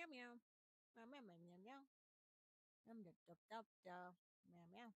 meow meow. Meow meow meow meow meow. Meow meow meow meow. Meow meow.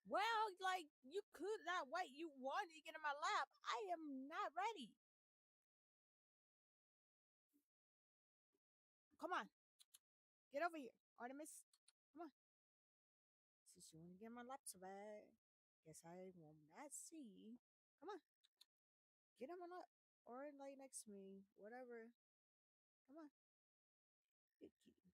Well, like you could not wait. You wanted to get in my lap. I am not ready. Come on, get over here, Artemis. Come on. Since you want to get in my lap so bad, guess I will not see. Come on, get on my lap or lay next to me, whatever. Come on, good kitty.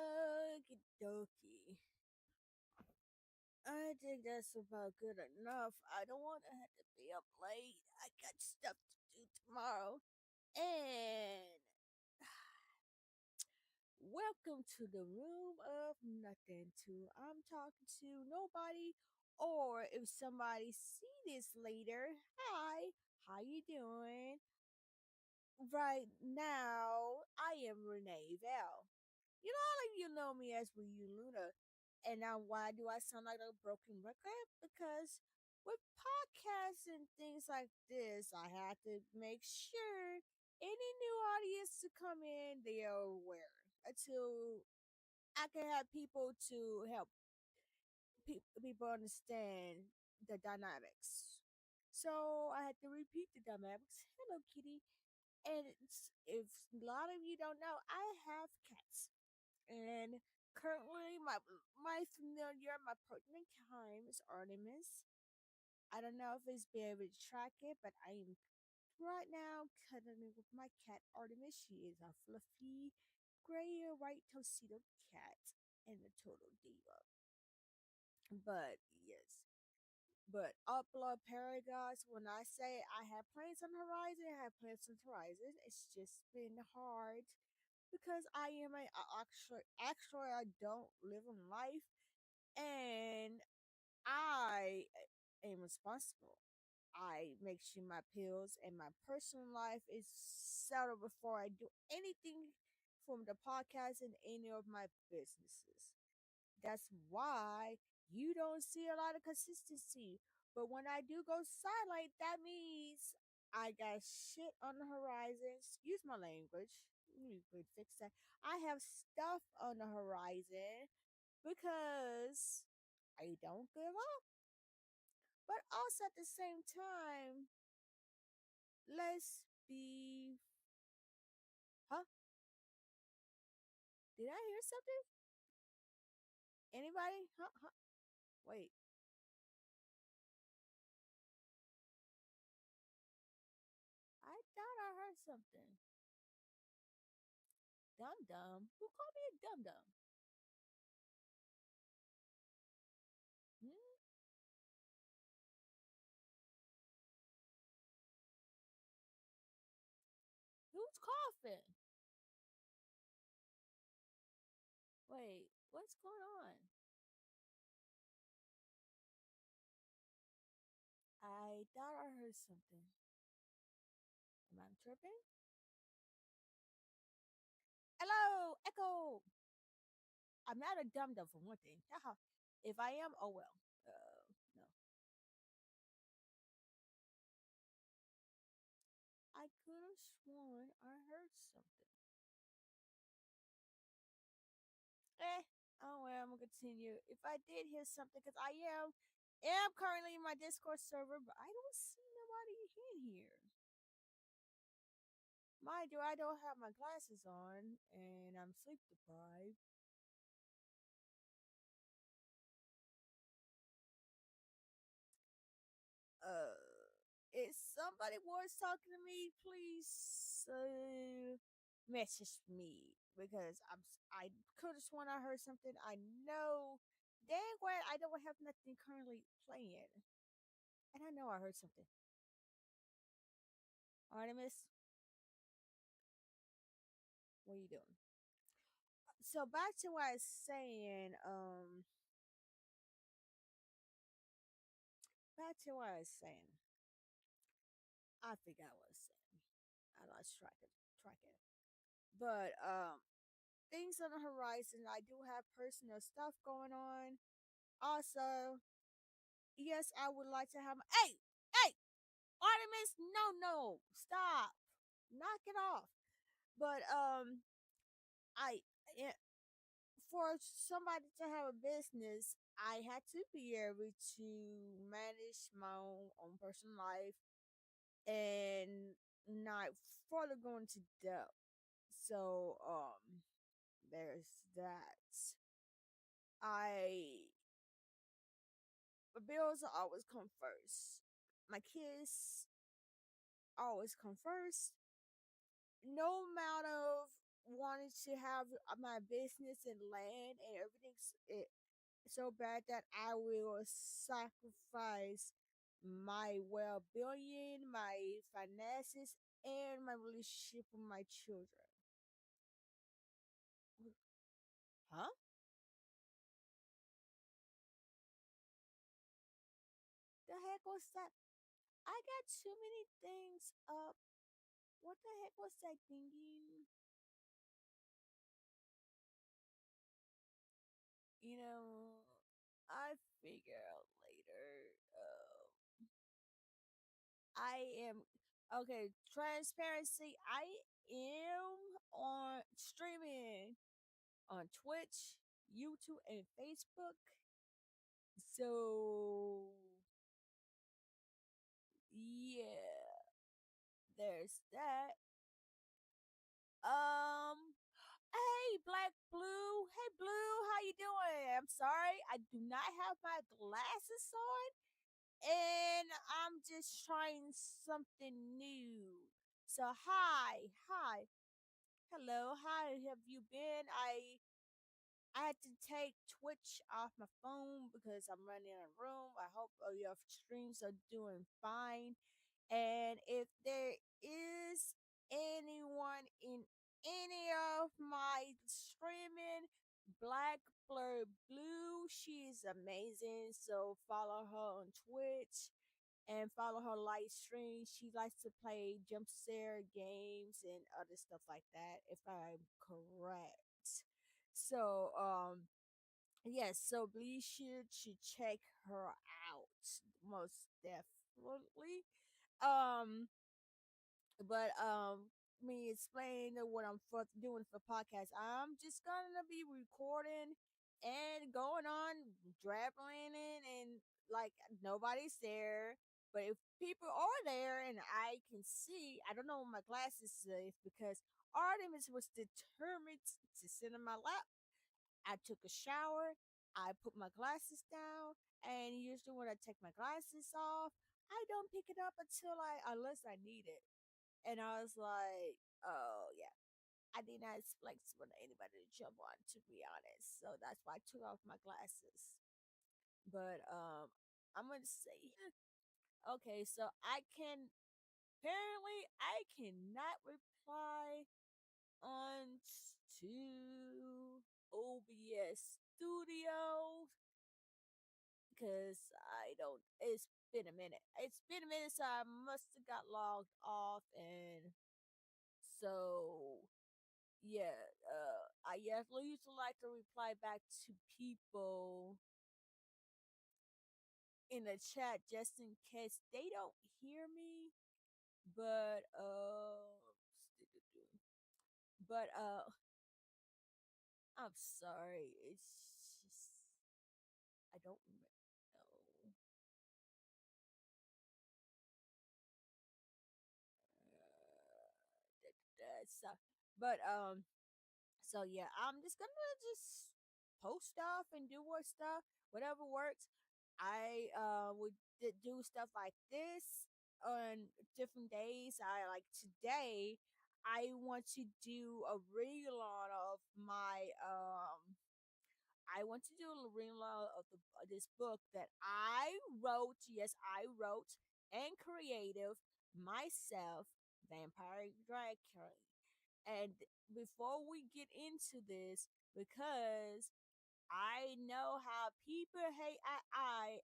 Okie dokie. I think that's about good enough. I don't want to have to be up late. I got stuff to do tomorrow. And welcome to the room of nothing to I'm talking to nobody, or if somebody see this later, hi, how you doing? Right now, I am Renee Val. You know, all of you know me as Ryu Luna. And now, why do I sound like a broken record? Because with podcasts and things like this, I have to make sure any new audience to come in, they are aware until I can have people to help people understand the dynamics. So I had to repeat the dynamics. Hello, kitty. And if a lot of you don't know, I have cats. And currently, my familiar, my partner in crime is Artemis. I don't know if it's be able to track it, but I am right now cuddling with my cat Artemis. She is a fluffy, gray and white tuxedo cat and a total diva. But yes, but upload paragraphs. When I say I have plans on the horizon, I have plans on the horizon. It's just been hard because I am actually I don't live in life, and I am responsible. I make sure my pills and my personal life is settled before I do anything from the podcast and any of my businesses. That's why you don't see a lot of consistency. But when I do go silent, that means I got shit on the horizon. Excuse my language. You could fix that. I have stuff on the horizon because I don't give up. But also at the same time, let's be. Huh? Did I hear something? Anybody? Huh? Huh? Wait. I thought I heard something. Dum dum? Who called me a dum dum? Hmm? Who's coughing? Wait, what's going on? I thought I heard something. Am I tripping? Hello, Echo. I'm not a dum dum for one thing. Haha. If I am, oh well. No. I could have sworn I heard something. Eh. Oh well, I'm gonna continue. If I did hear something, because I am currently in my Discord server, but I don't see nobody in here. Mind you, I don't have my glasses on, and I'm sleep deprived. uh if somebody was talking to me, please message me because I could have sworn I heard something. I know dang well I don't have nothing currently playing, and I know I heard something. Artemis, what are you doing? So back to what I was saying. Back to what I was saying. I forgot what I was saying. I lost track of. But things on the horizon. I do have personal stuff going on. Also, yes, I would like to have. Hey, Artemis, no, stop, knock it off. But I eh, for somebody to have a business, I had to be able to manage my own personal life and not further go into depth. So there's that. I My bills always come first. My kids always come first. No amount of wanted to have my business and land and everything's so bad that I will sacrifice my well-being, my finances, and my relationship with my children. Huh? The heck was that? I got too many things up. What the heck was I thinking? You know, I figure out later. I am okay. Transparency. I am on streaming on Twitch, YouTube, and Facebook. So yeah, there's that. Hey, Black Blue. Hey, Blue. How you doing? I'm sorry, I do not have my glasses on, and I'm just trying something new. So hi, hello, how have you been? I had to take Twitch off my phone because I'm running out of room. I hope all your streams are doing fine. And if there is anyone in any of my streaming, Black Blerd Blue, she's amazing. So follow her on Twitch and follow her live stream. She likes to play jump scare games and other stuff like that, if I'm correct. So yes, so be sure to check her out most definitely. Um but me explain what I'm doing for podcast. I'm just gonna be recording and going on drabbling and like nobody's there. But if people are there and I can see, I don't know what my glasses say because Artemis was determined to sit in my lap. I took a shower, I put my glasses down, and usually when I take my glasses off, I don't pick it up until unless I need it. And I was like, oh yeah. I did not expect for anybody to jump on, to be honest. So that's why I took off my glasses. But I'm gonna say okay, so I can apparently I cannot reply on to OBS Studio because I don't. It's been a minute. It's been a minute, so I must have got logged off, and so yeah. I usually like to reply back to people in the chat just in case they don't hear me. But but I'm sorry. It's just I don't know. So, but so yeah, I'm just gonna just post stuff and do more stuff, whatever works. I would do stuff like this on different days. I like today. I want to do a relaunch of my I want to do a relaunch of this book that I wrote. Yes, I wrote and creative myself, Vampire Dracula. And before we get into this, because I know how people hate I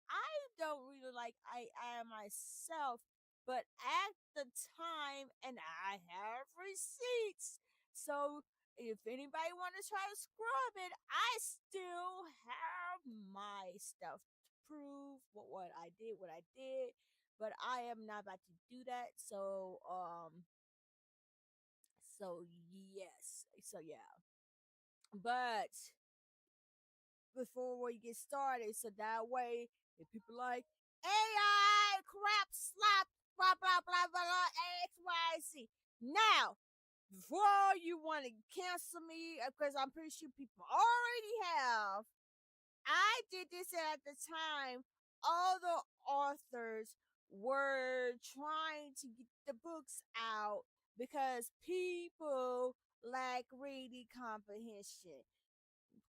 don't really like I myself, but at the time, and I have receipts. So if anybody want to try to scrub it, I still have my stuff to prove what I did. But I am not about to do that. So yes. So yeah. But before we get started, so that way if people like AI crap slap blah blah blah blah X Y Z. Now, before you want to cancel me, because I'm pretty sure people already have, I did this at the time. All the authors were trying to get the books out because people like reading comprehension.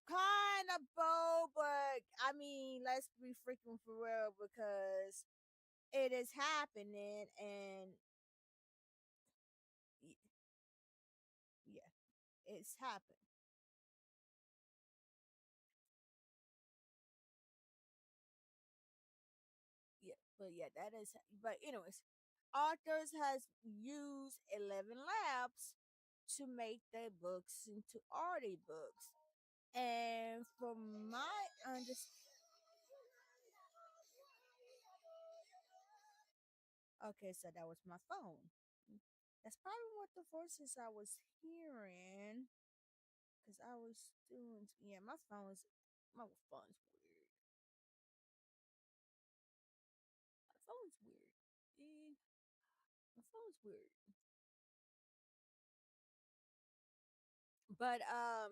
Kind of bold, but I mean, let's be freaking for real because it is happening, and yeah, it's happened. Yeah, but yeah, that is. But anyways, authors has used 11 labs to make their books into audiobooks, and from my understanding, okay, so that was my phone. That's probably what the voices I was hearing, because I was doing. Yeah, my phone's weird. My phone's weird. Yeah, my phone's weird. But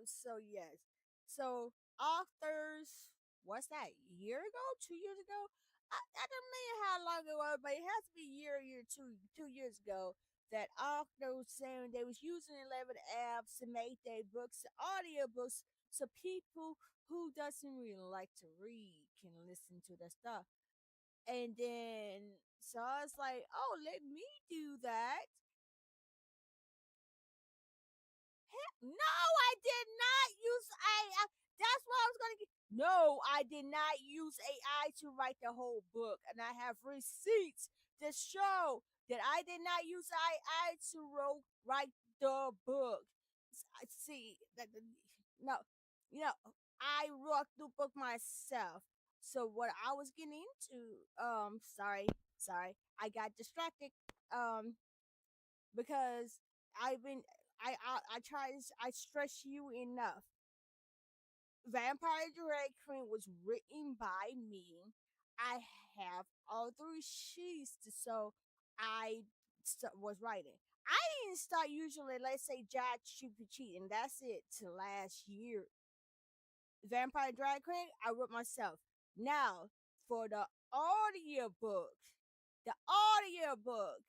so yes. So authors, what's that? Year ago, 2 years ago? I don't know how long it was, but it has to be year, 2 years ago that authors saying they was using 11 apps to make their books audiobooks so people who doesn't really like to read can listen to the stuff. And then so I was like, oh, let me do that. No, I did not use AI. That's what I was going to get. No, I did not use AI to write the whole book. And I have receipts to show that I did not use AI to write the book. I see that. No, you know, I wrote the book myself. So what I was getting into, sorry, I got distracted. Because I've been I try I stress you enough. Vampire Drag Queen was written by me. I have all three sheets, so was writing. I didn't start usually, let's say, Jack Stupid Cheat, and that's it to last year. Vampire Drag Queen, I wrote myself. Now, for audiobook, the audiobook,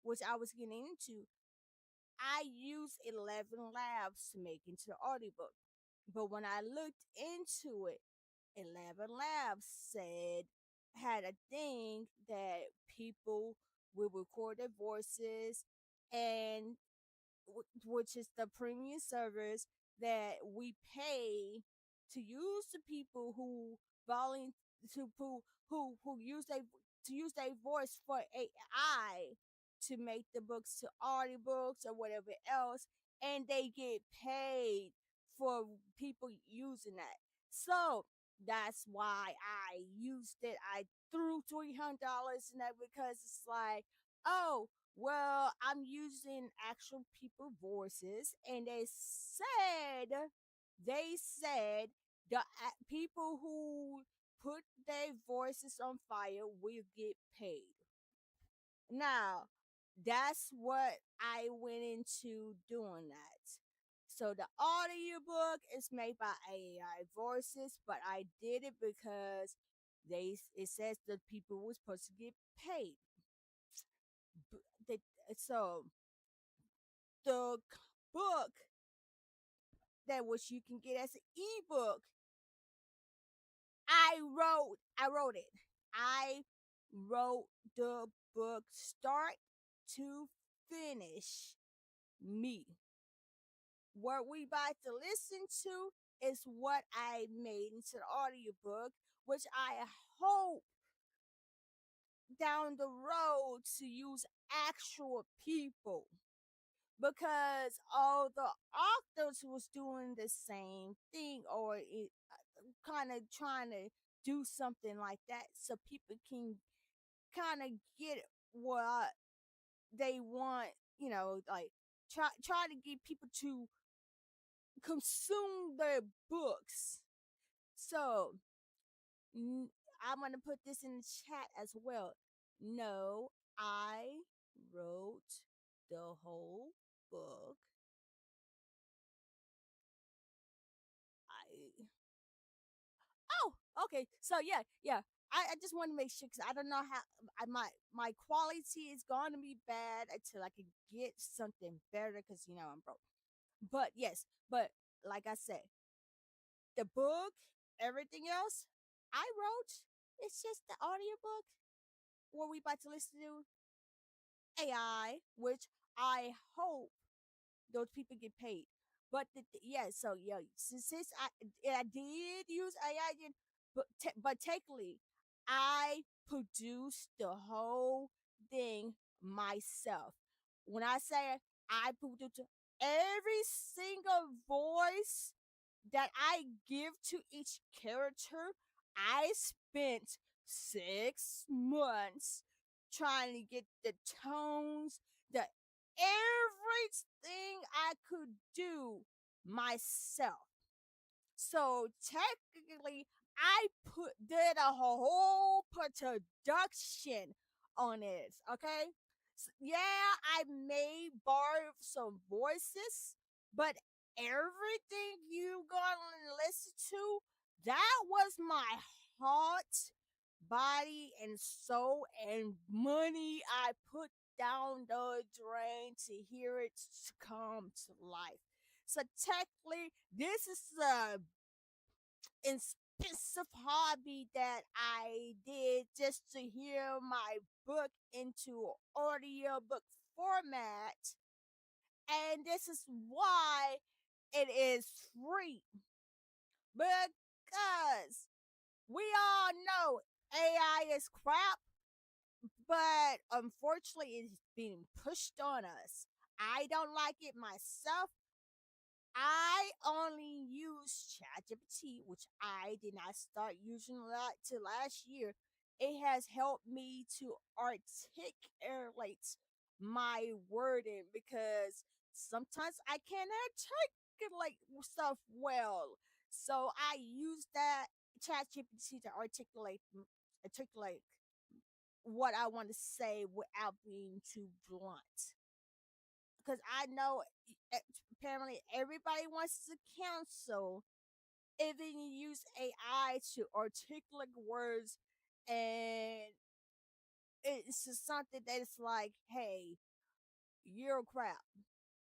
which I was getting into, I used 11 labs to make into the audiobook. But when I looked into it, 11 labs had a thing that people will record their voices, and which is the premium service that we pay to use the people who volunteer who use their voice for AI to make the books to audiobooks or whatever else, and they get paid for people using that. So that's why I used it. I threw $300 in that because it's like, oh, well, I'm using actual people voices, and they said the people who put their voices on fire will get paid. Now, that's what I went into doing that. So the audiobook is made by AI voices, but I did it because it says that people were supposed to get paid. They, so the book that which you can get as an ebook, I wrote it. I wrote the book start to finish, me. What we about to listen to is what I made into the audiobook, which I hope down the road to use actual people, because all the authors was doing the same thing, or kind of trying to do something like that so people can kind of get what they want, like try to get people to consume their books. So I'm gonna put this in the chat as well. No, I wrote the whole book. I Oh, okay. So yeah. I just want to make sure because I don't know how my quality is going to be bad until I can get something better because I'm broke. But yes, but like I said, the book, everything else I wrote, it's just the audiobook. What we about to listen to AI, which I hope those people get paid. But yeah, so yeah, since I did use AI, but technically, I produced the whole thing myself. When I say I produced every single voice that I give to each character, I spent 6 months trying to get the tones, the everything I could do myself. So technically, I did a whole production on it. Okay, yeah, I may borrow some voices, but everything you gonna listen to, that was my heart, body, and soul, and money I put down the drain to hear it come to life. So technically, this is a expensive hobby that I did just to hear my book into audiobook format. And this is why it is free. Because we all know AI is crap, but unfortunately it's being pushed on us. I don't like it myself. I only use ChatGPT, which I did not start using a lot till last year. It has helped me to articulate my wording because sometimes I can't articulate stuff well. So I use that ChatGPT to articulate what I want to say without being too blunt. Because I know apparently everybody wants to cancel if you use AI to articulate words, and it's just something that is like, hey, you're crap.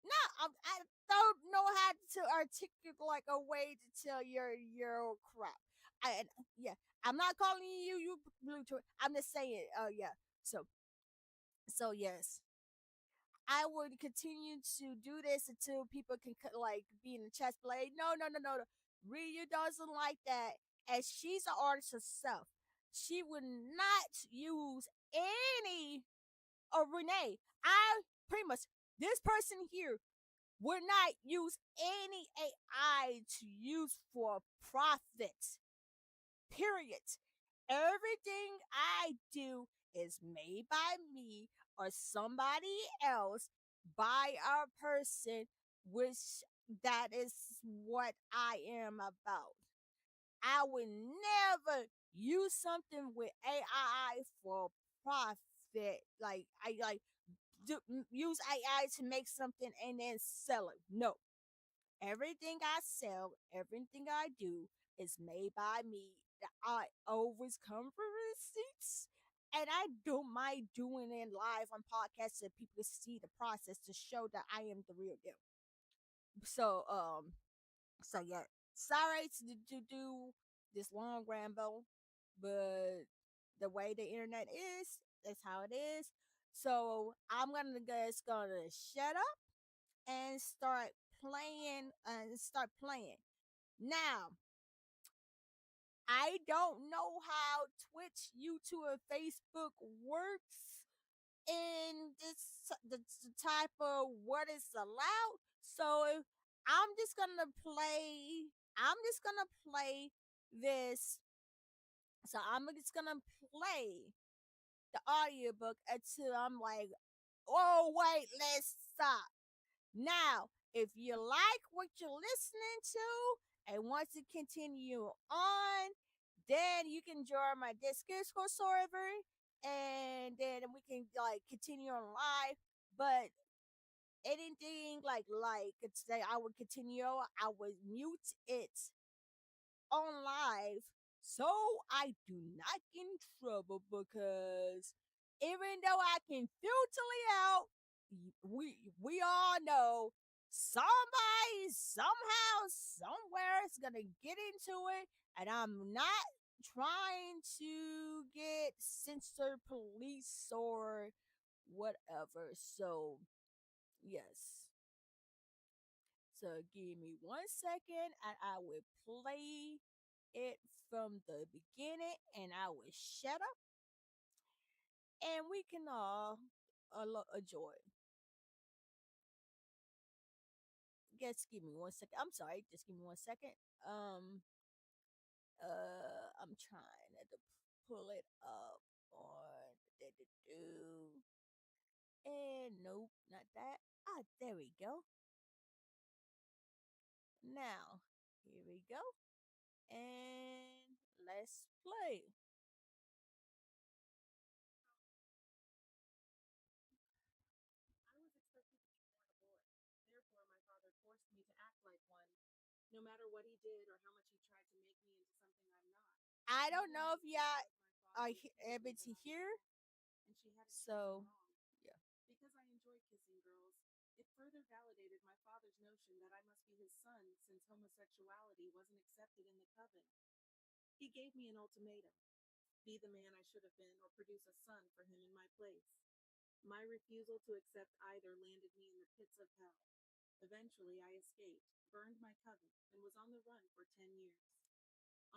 No, I don't know how to articulate like a way to tell you're crap. Yeah, I'm not calling you Bluetooth. I'm just saying. Yeah. So yes, I would continue to do this until people can like be in the chest play. No, no, no, no, no. Ryu doesn't like that, as she's an artist herself. She would not use any of Renee. I pretty much this person here would not use any AI to use for profit. Period. Everything I do is made by me or somebody else by a person, which that is what I am about. I would never use something with AI for profit. Like I use AI to make something and then sell it. No, everything I sell, everything I do is made by me. I always come for receipts. And I don't mind doing it live on podcasts so people see the process to show that I am the real deal. So yeah. Sorry to do this long ramble, but the way the internet is, that's how it is. So I'm gonna just gonna shut up and start playing. Now, I don't know how Twitch, YouTube, and Facebook works in the type of what is allowed. So I'm just gonna play. I'm just gonna play this. So I'm just gonna play the audiobook until I'm like, oh wait, let's stop. Now, if you like what you're listening to and want to continue on, then you can join my Discord server, and then we can like continue on live. But anything like today, I would continue. I would mute it on live so I do not get in trouble, because even though I can filter it out, we all know somebody, somehow, somewhere is gonna get into it, and I'm not trying to get censored police or whatever. So, yes. So, give me 1 second, and I will play it from the beginning, and I will shut up, and we can all enjoy. Just give me 1 second. I'm sorry. Just give me 1 second. Um, I'm trying to pull it up on do. And nope, not that. Ah, there we go. Now, here we go. And let's play. I was expected to be born a boy. Therefore, my father forced me to act like one, no matter what he did or how much he tried to make me into something I'm not. I don't Mother know if made me y'all because my are father able repeatedly to that I was hear. wrong, and she hadn't chosen So, wrong. yeah. Because I enjoy kissing girls, it further validated my father's notion that I must be his son since homosexuality wasn't accepted in the coven. He gave me an ultimatum: be the man I should have been or produce a son for him in my place. My refusal to accept either landed me in the pits of hell. Eventually, I escaped, burned my coven, and was on the run for 10 years.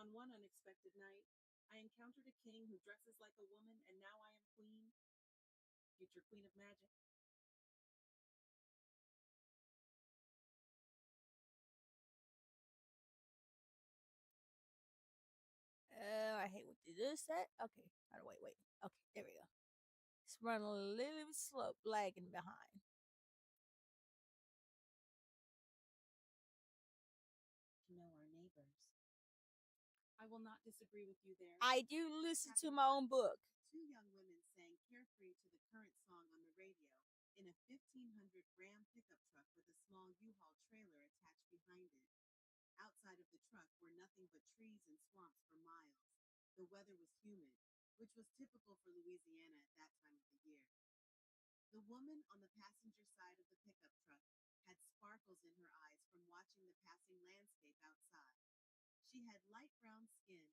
On one unexpected night, I encountered a king who dresses like a woman, and now I am queen, future queen of magic. I hate what they just said. Okay. How do wait? Okay, there we go. It's running a little bit slow, lagging behind. To know our neighbors. I will not disagree with you there. I do listen to my own book. Two young women sang Carefree to the current song on the radio in a 1500 Ram pickup truck with a small U-Haul trailer attached behind it. Outside of the truck were nothing but trees and swamps for miles. The weather was humid, which was typical for Louisiana at that time of the year. The woman on the passenger side of the pickup truck had sparkles in her eyes from watching the passing landscape outside. She had light brown skin,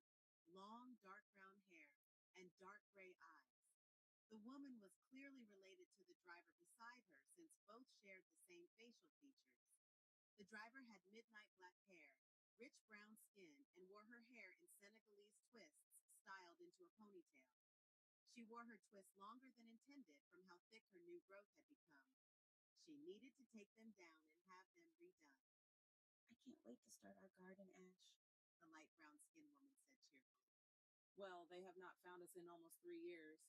long dark brown hair, and dark gray eyes. The woman was clearly related to the driver beside her since both shared the same facial features. The driver had midnight black hair, rich brown skin, and wore her hair in Senegalese twists styled into a ponytail. She wore her twists longer than intended from how thick her new growth had become. She needed to take them down and have them redone. I can't wait to start our garden, Ash, the light brown skinned woman said cheerfully. Well, they have not found us in almost 3 years,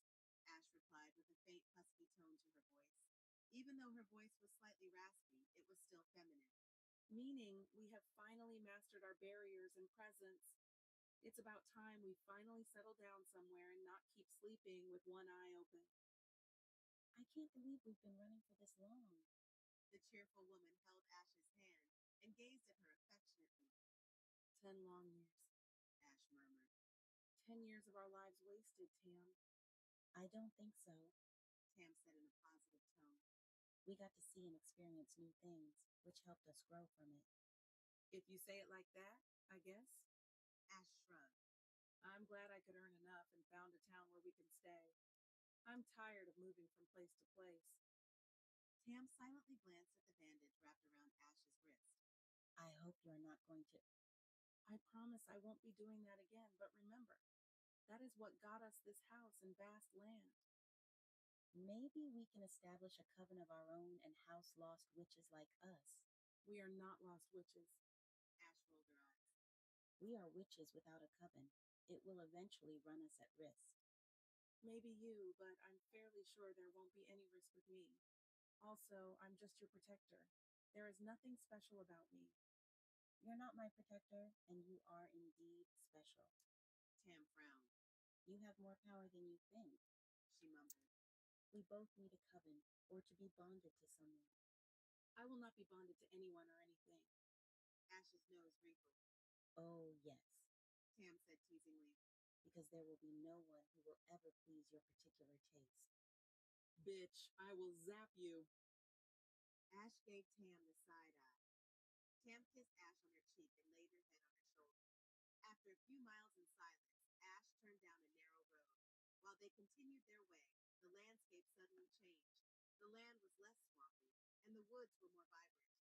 Ash replied with a faint husky tone to her voice. Even though her voice was slightly raspy, it was still feminine. Meaning we have finally mastered our barriers and presence. It's about time we finally settle down somewhere and not keep sleeping with one eye open. I can't believe we've been running for this long. The cheerful woman held Ash's hand and gazed at her affectionately. 10 long years, Ash murmured. 10 years of our lives wasted, Tam. I don't think so, Tam said in a positive tone. We got to see and experience new things, which helped us grow from it. If you say it like that, I guess. Ash shrugged. I'm glad I could earn enough and found a town where we can stay. I'm tired of moving from place to place. Tam silently glanced at the bandage wrapped around Ash's wrist. I hope you're not going to. I promise I won't be doing that again, but remember, that is what got us this house and vast land. Maybe we can establish a coven of our own and house lost witches like us. We are not lost witches. Ash rolled her eyes. We are witches without a coven. It will eventually run us at risk. Maybe you, but I'm fairly sure there won't be any risk with me. Also, I'm just your protector. There is nothing special about me. You're not my protector, and you are indeed special. Tam frowned. You have more power than you think, she mumbled. We both need a coven, or to be bonded to someone. I will not be bonded to anyone or anything. Ash's nose wrinkled. Oh, yes, Tam said teasingly, because there will be no one who will ever please your particular taste. Bitch, I will zap you. Ash gave Tam the side eye. Tam kissed Ash on her cheek and laid her head on her shoulder. After a few miles in silence, Ash turned down a narrow road. While they continued their way, the landscape suddenly changed. The land was less swampy, and the woods were more vibrant.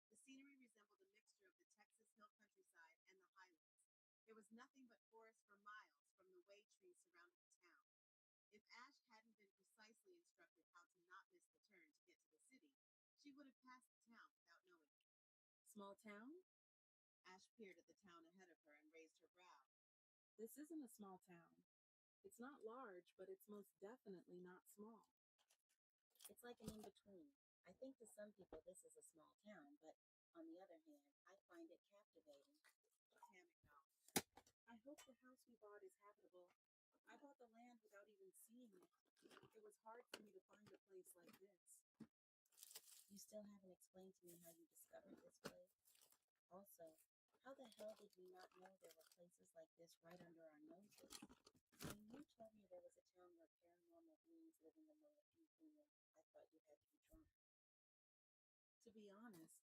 The scenery resembled a mixture of the Texas hill countryside and the highlands. There was nothing but forest for miles from the way trees surrounded the town. If Ash hadn't been precisely instructed how to not miss the turn to get to the city, she would have passed the town without knowing it. Small town? Ash peered at the town ahead of her and raised her brow. This isn't a small town. It's not large, but it's most definitely not small. It's like an in-between. I think to some people this is a small town, but on the other hand, I find it captivating. Tam acknowledged. I hope the house we bought is habitable. I bought the land without even seeing it. It was hard for me to find a place like this. You still haven't explained to me how you discovered this place. Also, how the hell did we not know there were places like this right under our noses? When you told me there was a town where paranormal beings live in the Museum, I thought you had to be drunk. To be honest,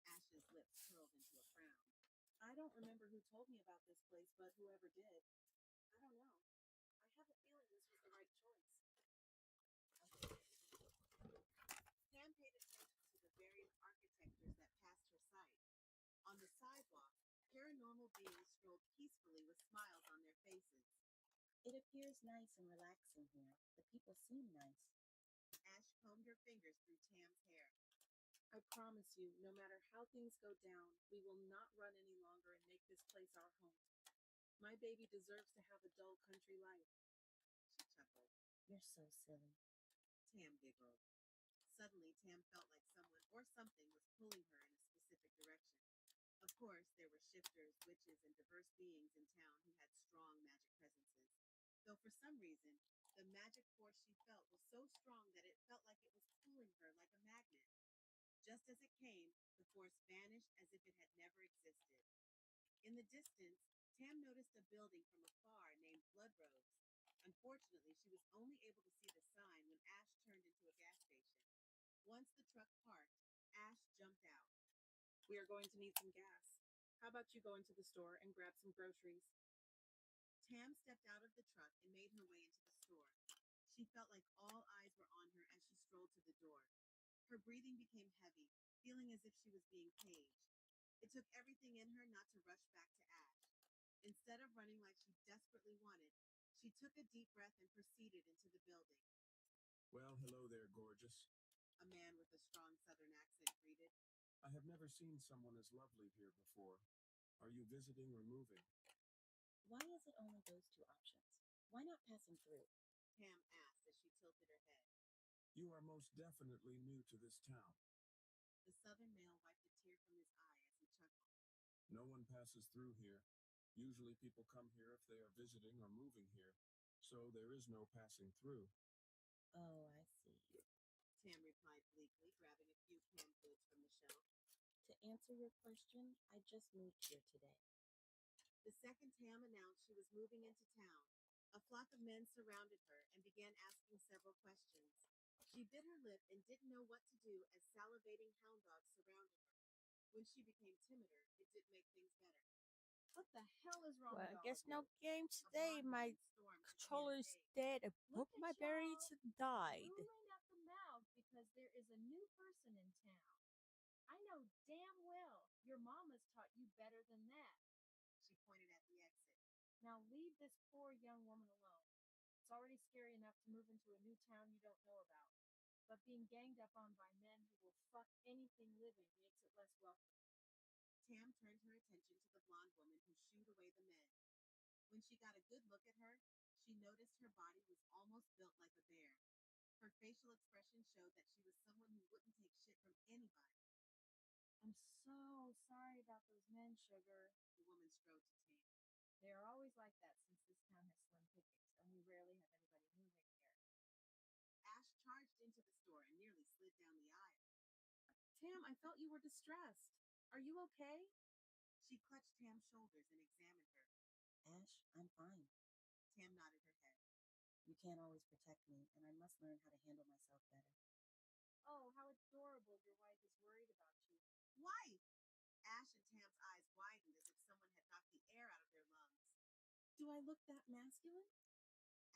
Ash's lips curled into a frown. I don't remember who told me about this place, but whoever did, I don't know. I have a feeling this was the right choice. Pam paid attention to the various architectures that passed her sight. On the sidewalk, paranormal beings strolled peacefully with smiles on their faces. It appears nice and relaxing here. The people seem nice. Ash combed her fingers through Tam's hair. I promise you, no matter how things go down, we will not run any longer and make this place our home. My baby deserves to have a dull country life. She chuckled. You're so silly. Tam giggled. Suddenly, Tam felt like someone or something was pulling her in a specific direction. Of course, there were shifters, witches, and diverse beings in town who had strong magic presences. Though for some reason, the magic force she felt was so strong that it felt like it was pulling her like a magnet. Just as it came, the force vanished as if it had never existed. In the distance, Tam noticed a building from afar named Blerd. Unfortunately, she was only able to see the sign when Ash turned into a gas station. Once the truck parked, Ash jumped out. We are going to need some gas. How about you go into the store and grab some groceries? Tam stepped out of the truck and made her way into the store. She felt like all eyes were on her as she strolled to the door. Her breathing became heavy, feeling as if she was being caged. It took everything in her not to rush back to Ash. Instead of running like she desperately wanted, she took a deep breath and proceeded into the building. Well, hello there, gorgeous. A man with a strong southern accent greeted. I have never seen someone as lovely here before. Are you visiting or moving? Why is it only those two options? Why not passing through? Tam asked as she tilted her head. You are most definitely new to this town. The southern male wiped a tear from his eye as he chuckled. No one passes through here. Usually people come here if they are visiting or moving here, so there is no passing through. Oh, I see. Tam replied bleakly, grabbing a few canned goods from the shelf. To answer your question, I just moved here today. The second Tam announced she was moving into town, a flock of men surrounded her and began asking several questions. She bit her lip and didn't know what to do as salivating hound dogs surrounded her. When she became timider, it didn't make things better. What the hell is wrong Well, with I all guess of no you? game A today. blonde My woman stormed to controller's Tam's aid. dead. I Look broke my at berries y'all and died. drooling at the mouth because there is a new person in town. I know damn well your mama's taught you better than that. She pointed at the exit. Now leave this poor young woman alone. It's already scary enough to move into a new town you don't know about. But being ganged up on by men who will fuck anything living makes it less welcome. Tam turned her attention to the blonde woman who shooed away the men. When she got a good look at her, she noticed her body was almost built like a bear. Her facial expression showed that she was someone who wouldn't take shit from anybody. I'm so sorry about those men, Sugar. The woman strode to Tam. They are always like that since this town has slim pickings, and we rarely have anybody moving here. Ash charged into the store and nearly slid down the aisle. Tam, I felt you were distressed. Are you okay? She clutched Tam's shoulders and examined her. Ash, I'm fine. Tam nodded her head. You can't always protect me, and I must learn how to handle myself better. Oh, how adorable your wife is worried about you. Wife! Ash and Tam's eyes widened as if someone had knocked the air out of their lungs. Do I look that masculine?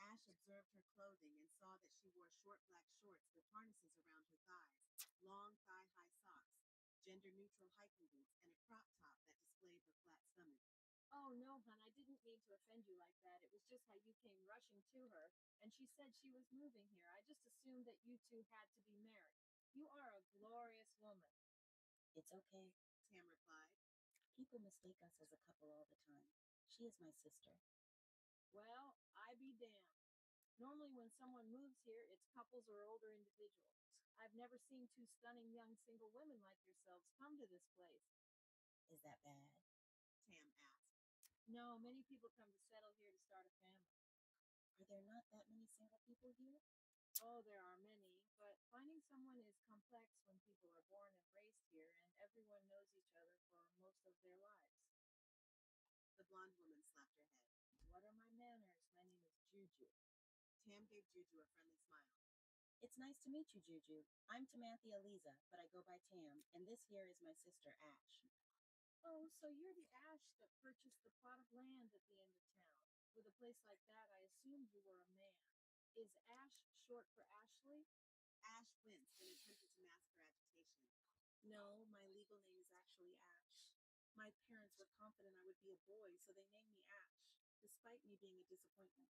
Ash observed her clothing and saw that she wore short black shorts with harnesses around her thighs, long thigh-high socks, gender-neutral hiking boots, and a crop top that displayed her flat stomach. Oh, no, hon, I didn't mean to offend you like that. It was just how you came rushing to her, and she said she was moving here. I just assumed that you two had to be married. You are a glorious woman. It's okay. Tam replied. People mistake us as a couple all the time. She is my sister. Well, I be damned. Normally, when someone moves here, it's couples or older individuals. I've never seen two stunning young single women like yourselves come to this place. Is that bad? Tam asked. No, many people come to settle here to start a family. Are there not that many single people here? Oh, there are many, but finding someone is complex when people are born and raised here and everyone knows each other for most of their lives. The blonde woman slapped her head. What are my manners? My name is Juju. Tam gave Juju a friendly smile. It's nice to meet you, Juju. I'm Tamanthia Lisa, but I go by Tam, and this here is my sister, Ash. Oh, so you're the Ash that purchased the plot of land at the end of town. With a place like that, I assumed you were a man. Is Ash short for Ashley? Ash winced and attempted to mask her agitation. No, my legal name is actually Ash. My parents were confident I would be a boy, so they named me Ash, despite me being a disappointment.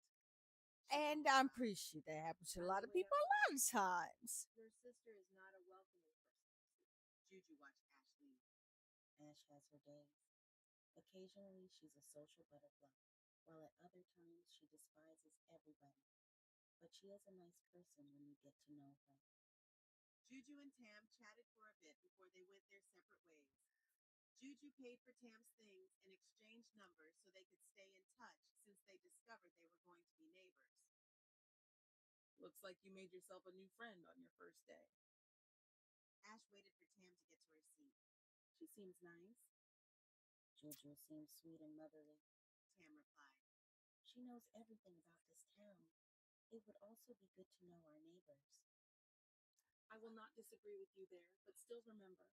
And I'm pretty sure that happens to a lot of people a lot of times. Your sister is not a welcoming person. Juju watched Ash leave. Ash has her days. Occasionally, she's a social butterfly, while at other times she despises everybody. But she is a nice person when you get to know her. Juju and Tam chatted for a bit before they went their separate ways. Juju paid for Tam's things and exchanged numbers so they could stay in touch since they discovered they were going to be neighbors. Looks like you made yourself a new friend on your first day. Ash waited for Tam to get to her seat. She seems nice. Juju seems sweet and motherly. Tam replied. She knows everything about this town. It would also be good to know our neighbors. I will not disagree with you there, but still remember.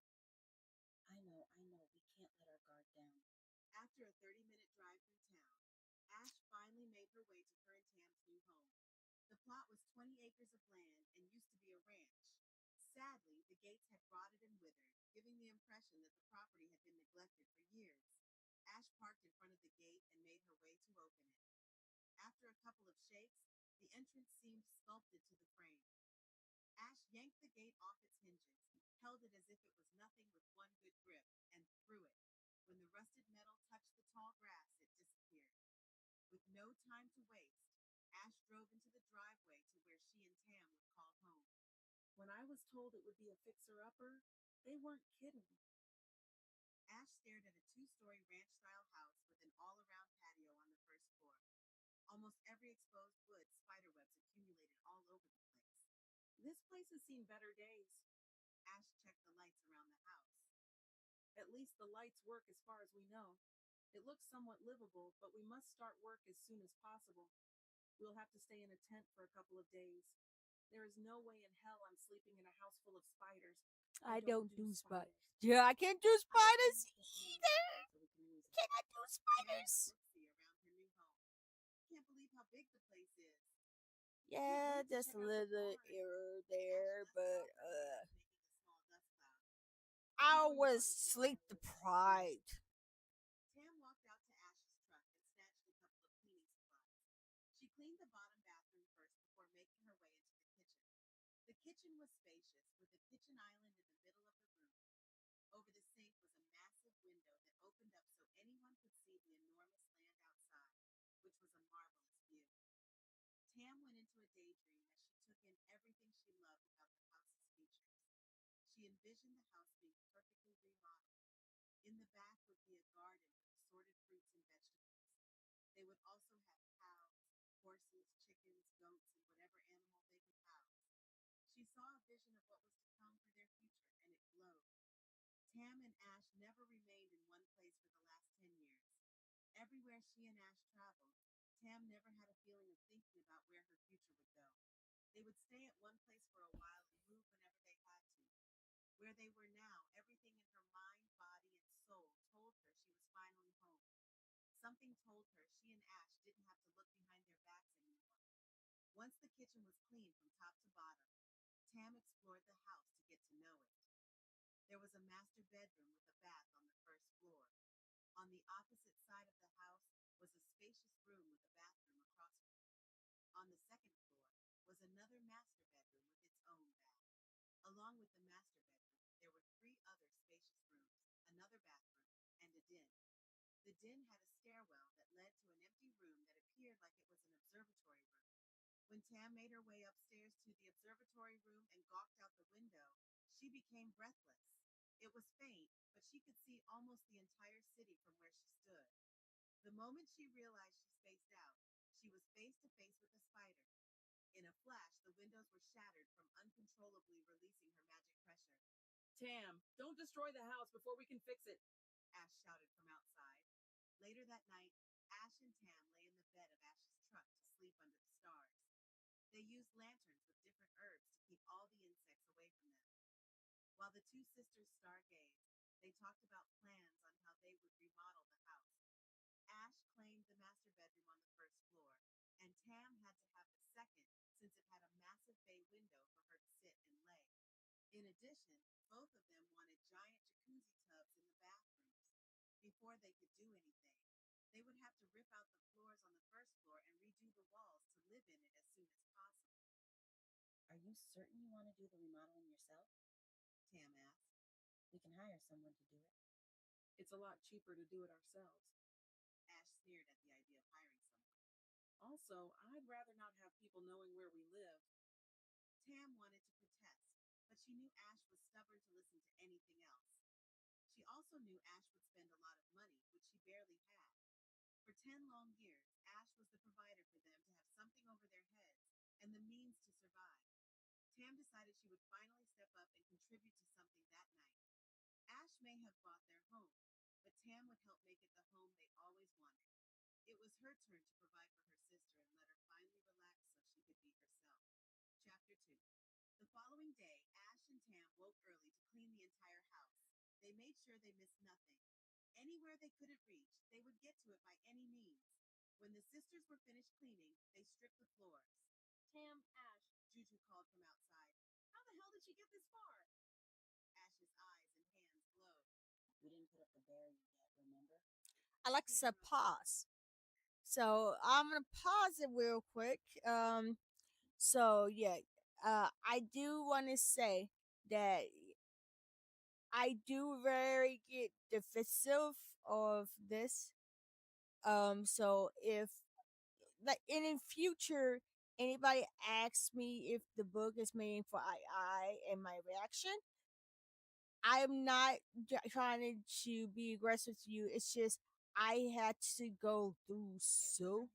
I know. We can't let our guard down. After a 30-minute drive through town, Ash finally made her way to her and Tam's new home. The plot was 20 acres of land and used to be a ranch. Sadly, the gates had rotted and withered, giving the impression that the property had been neglected for years. Ash parked in front of the gate and made her way to open it. After a couple of shakes, the entrance seemed sculpted to the frame. Ash yanked the gate off its hinges, held it as if it was nothing with one good grip, and threw it. When the rusted metal touched the tall grass, it disappeared. With no time to waste, Ash drove into the driveway to where she and Tam would call home. When I was told it would be a fixer-upper, they weren't kidding. Ash stared at a 2-story ranch-style house with an all-around patio on the first floor. Almost every exposed wood spiderwebs accumulated all over the place. This place has seen better days. Ash checked the lights around the house. At least the lights work as far as we know. It looks somewhat livable, but we must start work as soon as possible. We'll have to stay in a tent for a couple of days. There is no way in hell I'm sleeping in a house full of spiders. I don't do spiders. Yeah, I can't do spiders either. Can I do spiders? Around her new home. Can't believe how big the place is. Yeah, just a little error there, but I was sleep deprived. Tam walked out to Ash's truck and snatched a couple of cleaning supplies. She cleaned the bottom bathroom first before making her way into the kitchen. The kitchen was spacious, with a kitchen island in the middle of the room. Over the sink was a massive window that opened up so anyone could see the enormous land outside, which was a marvelous view. Tam went into a daydream as she took in everything she loved about the house's features. She envisioned the house being perfectly remodeled. In the back would be a garden with assorted fruits and vegetables. They would also have cows, horses, chickens, goats, and whatever animal they could house. She saw a vision of what was to come for their future, and it glowed. Tam and Ash never remained in one place for the last 10 years. Everywhere she and Ash traveled, Tam never had a feeling of thinking about where her future would go. They would stay at one place for a while and move whenever they had Where they were now, everything in her mind, body, and soul told her she was finally home. Something told her she and Ash didn't have to look behind their backs anymore. Once the kitchen was clean from top to bottom, Tam explored the house to get to know it. There was a master bedroom with a bath on the first floor. On the opposite side of the house was a spacious room with a bathroom across from it. On the second floor was another master bedroom with its own bath. Along with the master bedroom, there were 3 other spacious rooms, another bathroom, and a den. The den had a stairwell that led to an empty room that appeared like it was an observatory room. When Tam made her way upstairs to the observatory room and gawked out the window, she became breathless. It was faint, but she could see almost the entire city from where she stood. The moment she realized she spaced out, she was face to face with a spider. In a flash, the windows were shattered from uncontrollably releasing her magic pressure. Tam, don't destroy the house before we can fix it, Ash shouted from outside. Later that night, Ash and Tam lay in the bed of Ash's truck to sleep under the stars. They used lanterns with different herbs to keep all the insects away from them. While the 2 sisters stargazed, they talked about plans on how they would remodel the house. Ash claimed the master bedroom on the first floor, and Tam had to have the second since it had a massive bay window for her to sit and lay. In addition, both of them wanted giant jacuzzi tubs in the bathrooms. Before they could do anything, they would have to rip out the floors on the first floor and redo the walls to live in it as soon as possible. Are you certain you want to do the remodeling yourself? Tam asked. We can hire someone to do it. It's a lot cheaper to do it ourselves. Ash sneered at the idea of hiring someone. Also, I'd rather not have people knowing where we live. Tam wanted to protest, but she knew Ash was stubborn to listen to anything else. She also knew Ash would spend a lot of money, which she barely had. For 10 long years, Ash was the provider for them to have something over their heads and the means to survive. Tam decided she would finally step up and contribute to something that night. Ash may have bought their home, but Tam would help make it the home they always wanted. It was her turn to provide for her sister and let her finally relax so she could be herself. Chapter 2. The following day, Ash and Tam woke early to clean the entire house. They made sure they missed nothing. Anywhere they couldn't reach, they would get to it by any means. When the sisters were finished cleaning, they stripped the floors. Tam, Ash, Juju called from outside. How the hell did she get this far? Ash's eyes and hands glowed. We didn't put up the barrier yet, remember? Alexa, pause. So I'm gonna pause it real quick. So yeah, I do want to say that I do very get defensive of this. So if like in future anybody asks me if the book is made for I and my reaction, I'm not trying to be aggressive to you. It's just I had to go through so.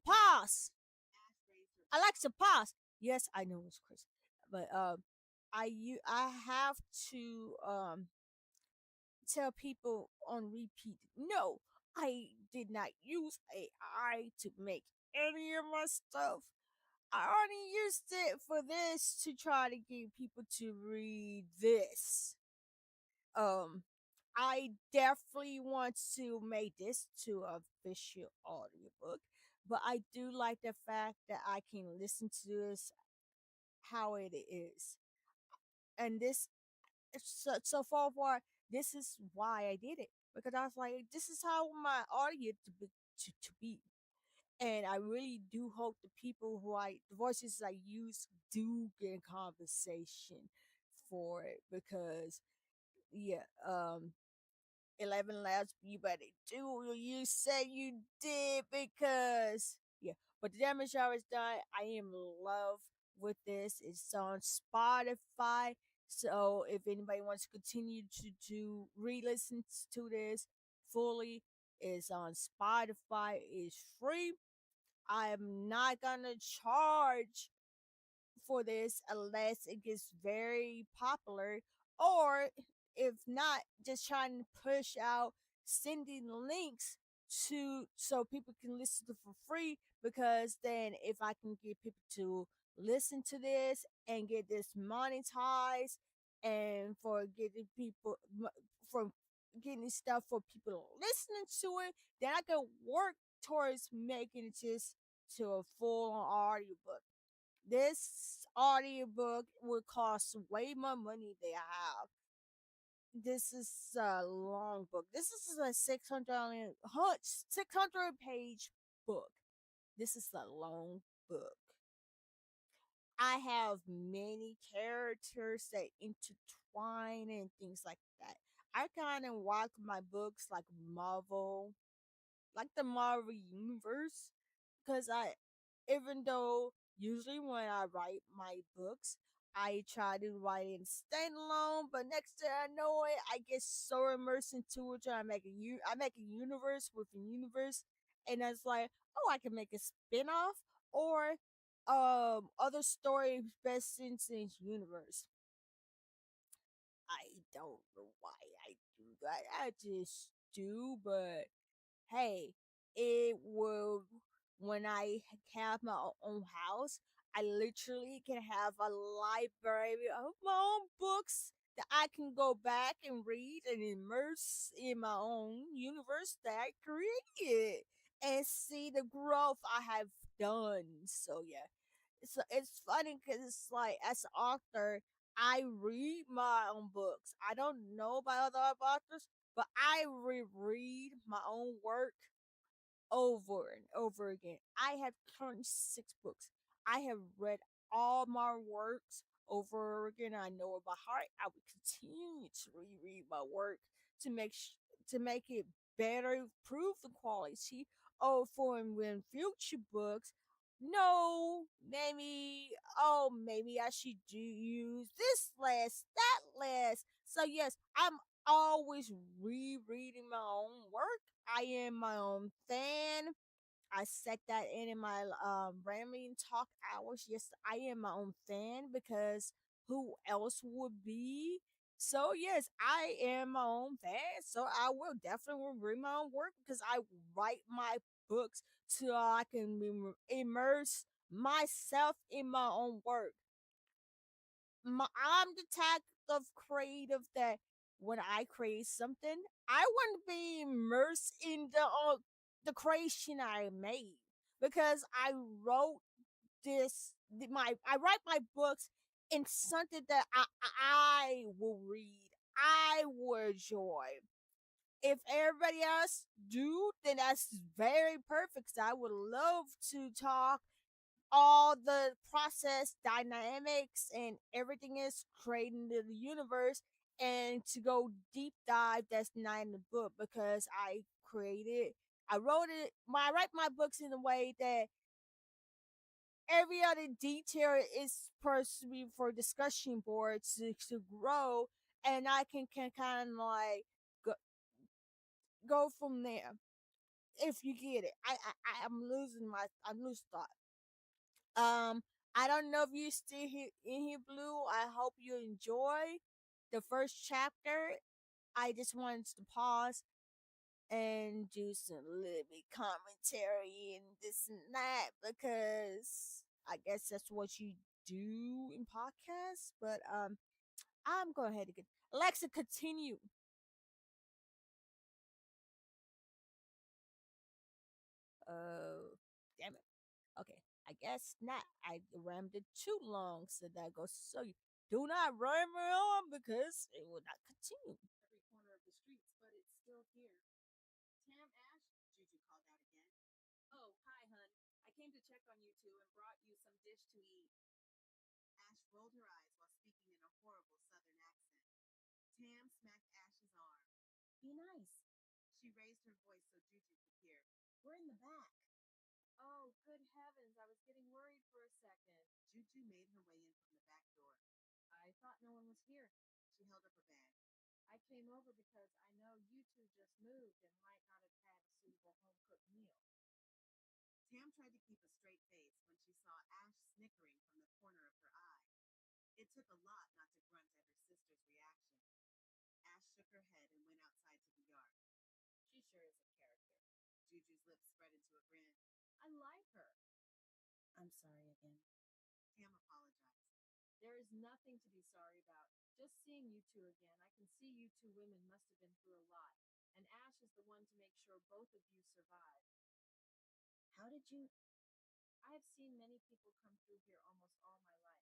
Pause. Alexa, pause. Yes, I know it's Chris, but I have to tell people on repeat. No, I did not use AI to make any of my stuff. I only used it for this to try to get people to read this. I definitely want to make this to a official audiobook, but I do like the fact that I can listen to this how it is. And this so far, this is why I did it. Because I was like, this is how my audio to be. And I really do hope the people the voices I use do get in conversation for it. Because yeah, 11 Labs, you better do what you said you did, because yeah. But the damage I was done, I am in love with this. It's on Spotify, so if anybody wants to continue to re-listen to this fully, it's on Spotify. It's free. I'm not gonna charge for this unless it gets very popular, or if not, just trying to push out sending links to so people can listen to for free, because then if I can get people to listen to this and get this monetized, and for getting people from getting stuff for people listening to it, then I can work towards making it just to a full audiobook. This audiobook would cost way more money than I have. This is a long book. This is a 600 page book. This is a long book. I have many characters that intertwine and things like that. I kind of walk my books like Marvel, like the Marvel universe, because even though usually when I write my books, I try to write in standalone, but next thing I know it, I get so immersed into it. I make I make a universe within universe, and it's like, oh, I can make a spin off or other story best in this universe. I don't know why I do that. I just do, but hey, it will, when I have my own house, I literally can have a library of my own books that I can go back and read and immerse in my own universe that I created and see the growth I have done. So yeah, it's funny because it's like as an author, I read my own books. I don't know about other authors, but I reread my own work over and over again. I have 26 books. I have read all my works over again. I know it by heart. I will continue to reread my work to to make it better, improve the quality. Oh, for when future books. No, maybe I should do use this less, that less. So yes, I'm always rereading my own work. I am my own fan. I set that in my rambling talk hours. Yes, I am my own fan because who else would be? So yes, I am my own fan. So I will definitely read my own work because I write my books so I can immerse myself in my own work. I'm the type of creative that when I create something, I want to be immersed in the creation I made because I wrote I write my books in something that I will read, I will enjoy. If everybody else do, then that's very perfect. 'Cause I would love to talk all the process dynamics and everything is creating the universe and to go deep dive that's not in the book because I wrote it I write my books in a way that every other detail is supposed to be for discussion boards to grow and I can kind of like go, go from there if you get it. I'm losing thought. I don't know if you still here in here, Blue. I hope you enjoy the first chapter. I just wanted to pause and do some little bit commentary and this and that because I guess that's what you do in podcasts. But I'm going ahead again. Alexa, continue. Oh, damn it. Okay, I guess not. I rammed it too long, so that goes so you do not ram it on because it will not continue. Every corner of the streets, but it's still here. Tam, Ash, Juju called out again. Oh, hi, hun. I came to check on you two and brought you some dish to eat. Ash rolled her eyes while speaking in a horrible southern accent. Tam smacked Ash's arm. Be nice. She raised her voice so Juju could hear. We're in the back. Oh, good heavens. I was getting worried for a second. Juju made her way in from the back door. I thought no one was here. She held up her bag. I came over because I know you two just moved and might not have had a suitable home cooked meal. Tam tried to keep a straight face when she saw Ash snickering from the corner of her eye. It took a lot not to grunt at her sister's reaction. Ash shook her head and went outside to the yard. She sure is a character. Juju's lips spread into a grin. I like her. I'm sorry again. Tam apologized. There is nothing to be sorry about. Just seeing you two again, I can see you two women must have been through a lot, and Ash is the one to make sure both of you survive. How did you? I have seen many people come through here almost all my life.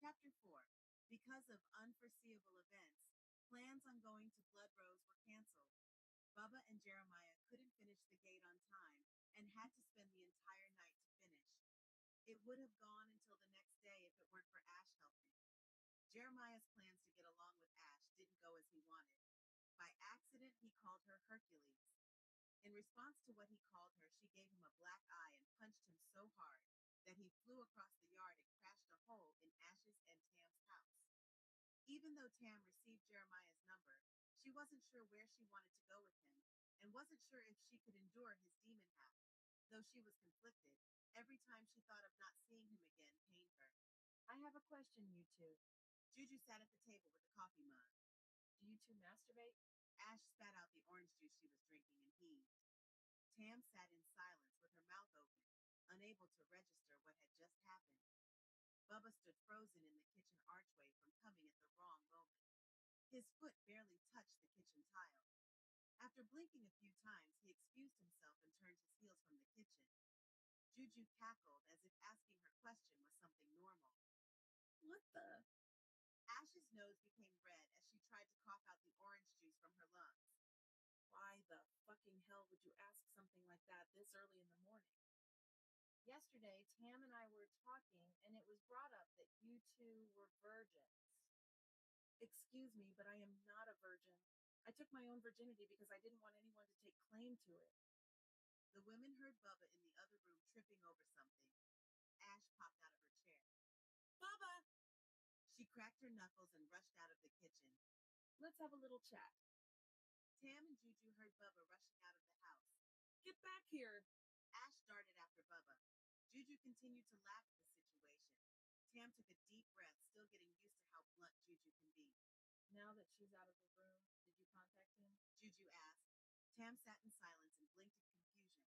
Chapter 4. Because of unforeseeable events, plans on going to Bloodrose were canceled. Bubba and Jeremiah couldn't finish the gate on time and had to spend the entire night to finish. It would have gone until the next day if it weren't for Ash helping. Jeremiah's plans to get along with Ash didn't go as he wanted. By accident, he called her Hercules. In response to what he called her, she gave him a black eye and punched him so hard that he flew across the yard and crashed a hole in Ash's and Tam's house. Even though Tam received Jeremiah's number, she wasn't sure where she wanted to go with him and wasn't sure if she could endure his demon hat. Though she was conflicted, every time she thought of not seeing him again pained her. I have a question, you two. Juju sat at the table with a coffee mug. Do you two masturbate? Ash spat out the orange juice she was drinking and heaved. Tam sat in silence with her mouth open, unable to register what had just happened. Bubba stood frozen in the kitchen archway from coming at the wrong moment. His foot barely touched the kitchen tile. After blinking a few times, he excused himself and turned his heels from the kitchen. Juju cackled as if asking her question was something normal. What the? Ash's nose became red as she tried to cough out the orange juice from her lungs. Why the fucking hell would you ask something like that this early in the morning? Yesterday, Tam and I were talking, and it was brought up that you two were virgins. Excuse me, but I am not a virgin. I took my own virginity because I didn't want anyone to take claim to it. The women heard Bubba in the other room tripping over something. Ash popped out of her chair. Bubba! She cracked her knuckles and rushed out of the kitchen. Let's have a little chat. Tam and Juju heard Bubba rushing out of the house. Get back here! Ash darted after Bubba. Juju continued to laugh at the situation. Tam took a deep breath, still getting used to how blunt Juju can be. Now that she's out of the room, did you contact him? Juju asked. Tam sat in silence and blinked in confusion.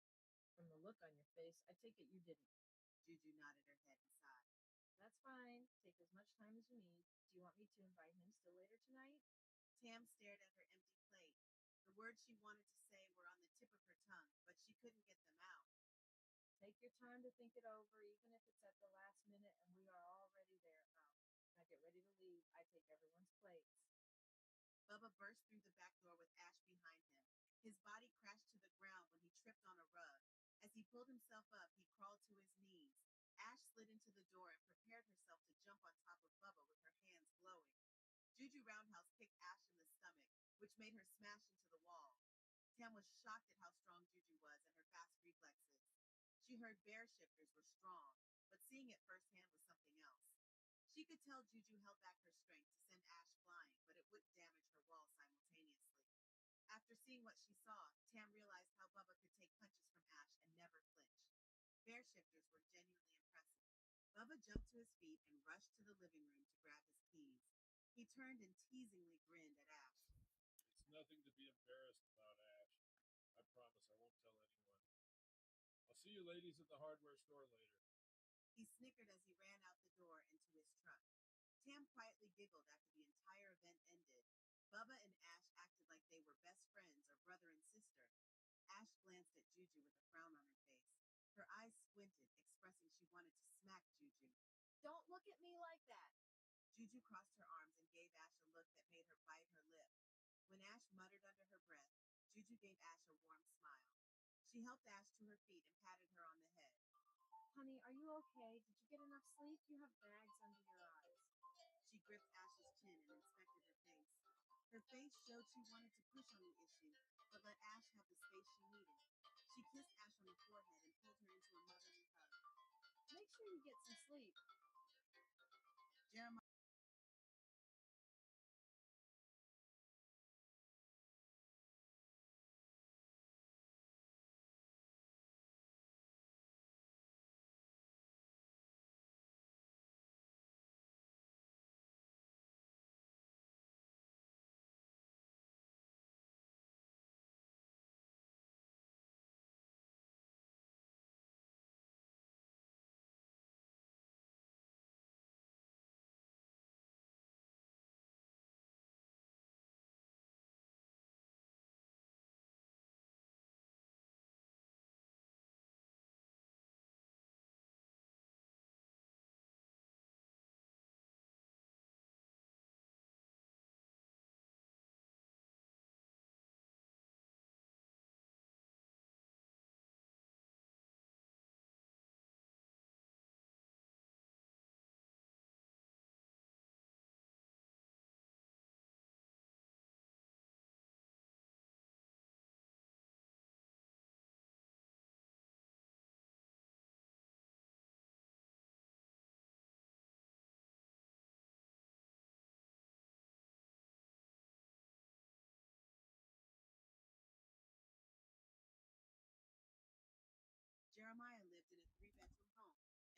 From the look on your face, I take it you didn't. Juju nodded her head and sighed. That's fine. Take as much time as you need. Do you want me to invite him still later tonight? Tam stared at her empty plate. The words she wanted to say were on the tip of her tongue, but she couldn't get them out. Take your time to think it over, even if it's at the last minute and we are already there. Now get ready to leave. I take everyone's plates. Bubba burst through the back door with Ash behind him. His body crashed to the ground when he tripped on a rug. As he pulled himself up, he crawled to his knees. Ash slid into the door and prepared herself to jump on top of Bubba with her hands glowing. Juju Roundhouse kicked Ash in the stomach, which made her smash into the wall. Tam was shocked at how strong Juju was and her fast reflexes. She heard bear shifters were strong, but seeing it firsthand was something else. She could tell Juju held back her strength to send Ash flying, but it wouldn't damage her wall simultaneously. After seeing what she saw, Tam realized how Bubba could take punches from Ash and never flinch. Bear shifters were genuinely impressive. Bubba jumped to his feet and rushed to the living room to grab his keys. He turned and teasingly grinned at Ash. It's nothing to be embarrassed about, Ash. I promise I won't tell anyone. I'll see you ladies at the hardware store later. He snickered as he ran out the door and to his truck. Tam quietly giggled after the entire event ended. Bubba and Ash acted like they were best friends or brother and sister. Ash glanced at Juju with a frown on her face. Her eyes squinted, expressing she wanted to smack Juju. Don't look at me like that. Juju crossed her arms and gave Ash a look that made her bite her lip. When Ash muttered under her breath, Juju gave Ash a warm smile. She helped Ash to her feet and patted her on the head. Honey, are you okay? Did you get enough sleep? You have bags under your eyes. She gripped Ash's chin and inspected her face. Her face showed she wanted to push on the issue, but let Ash have the space she needed. She kissed Ash on the forehead and pulled her into a motherly hug. Make sure you get some sleep. Jeremiah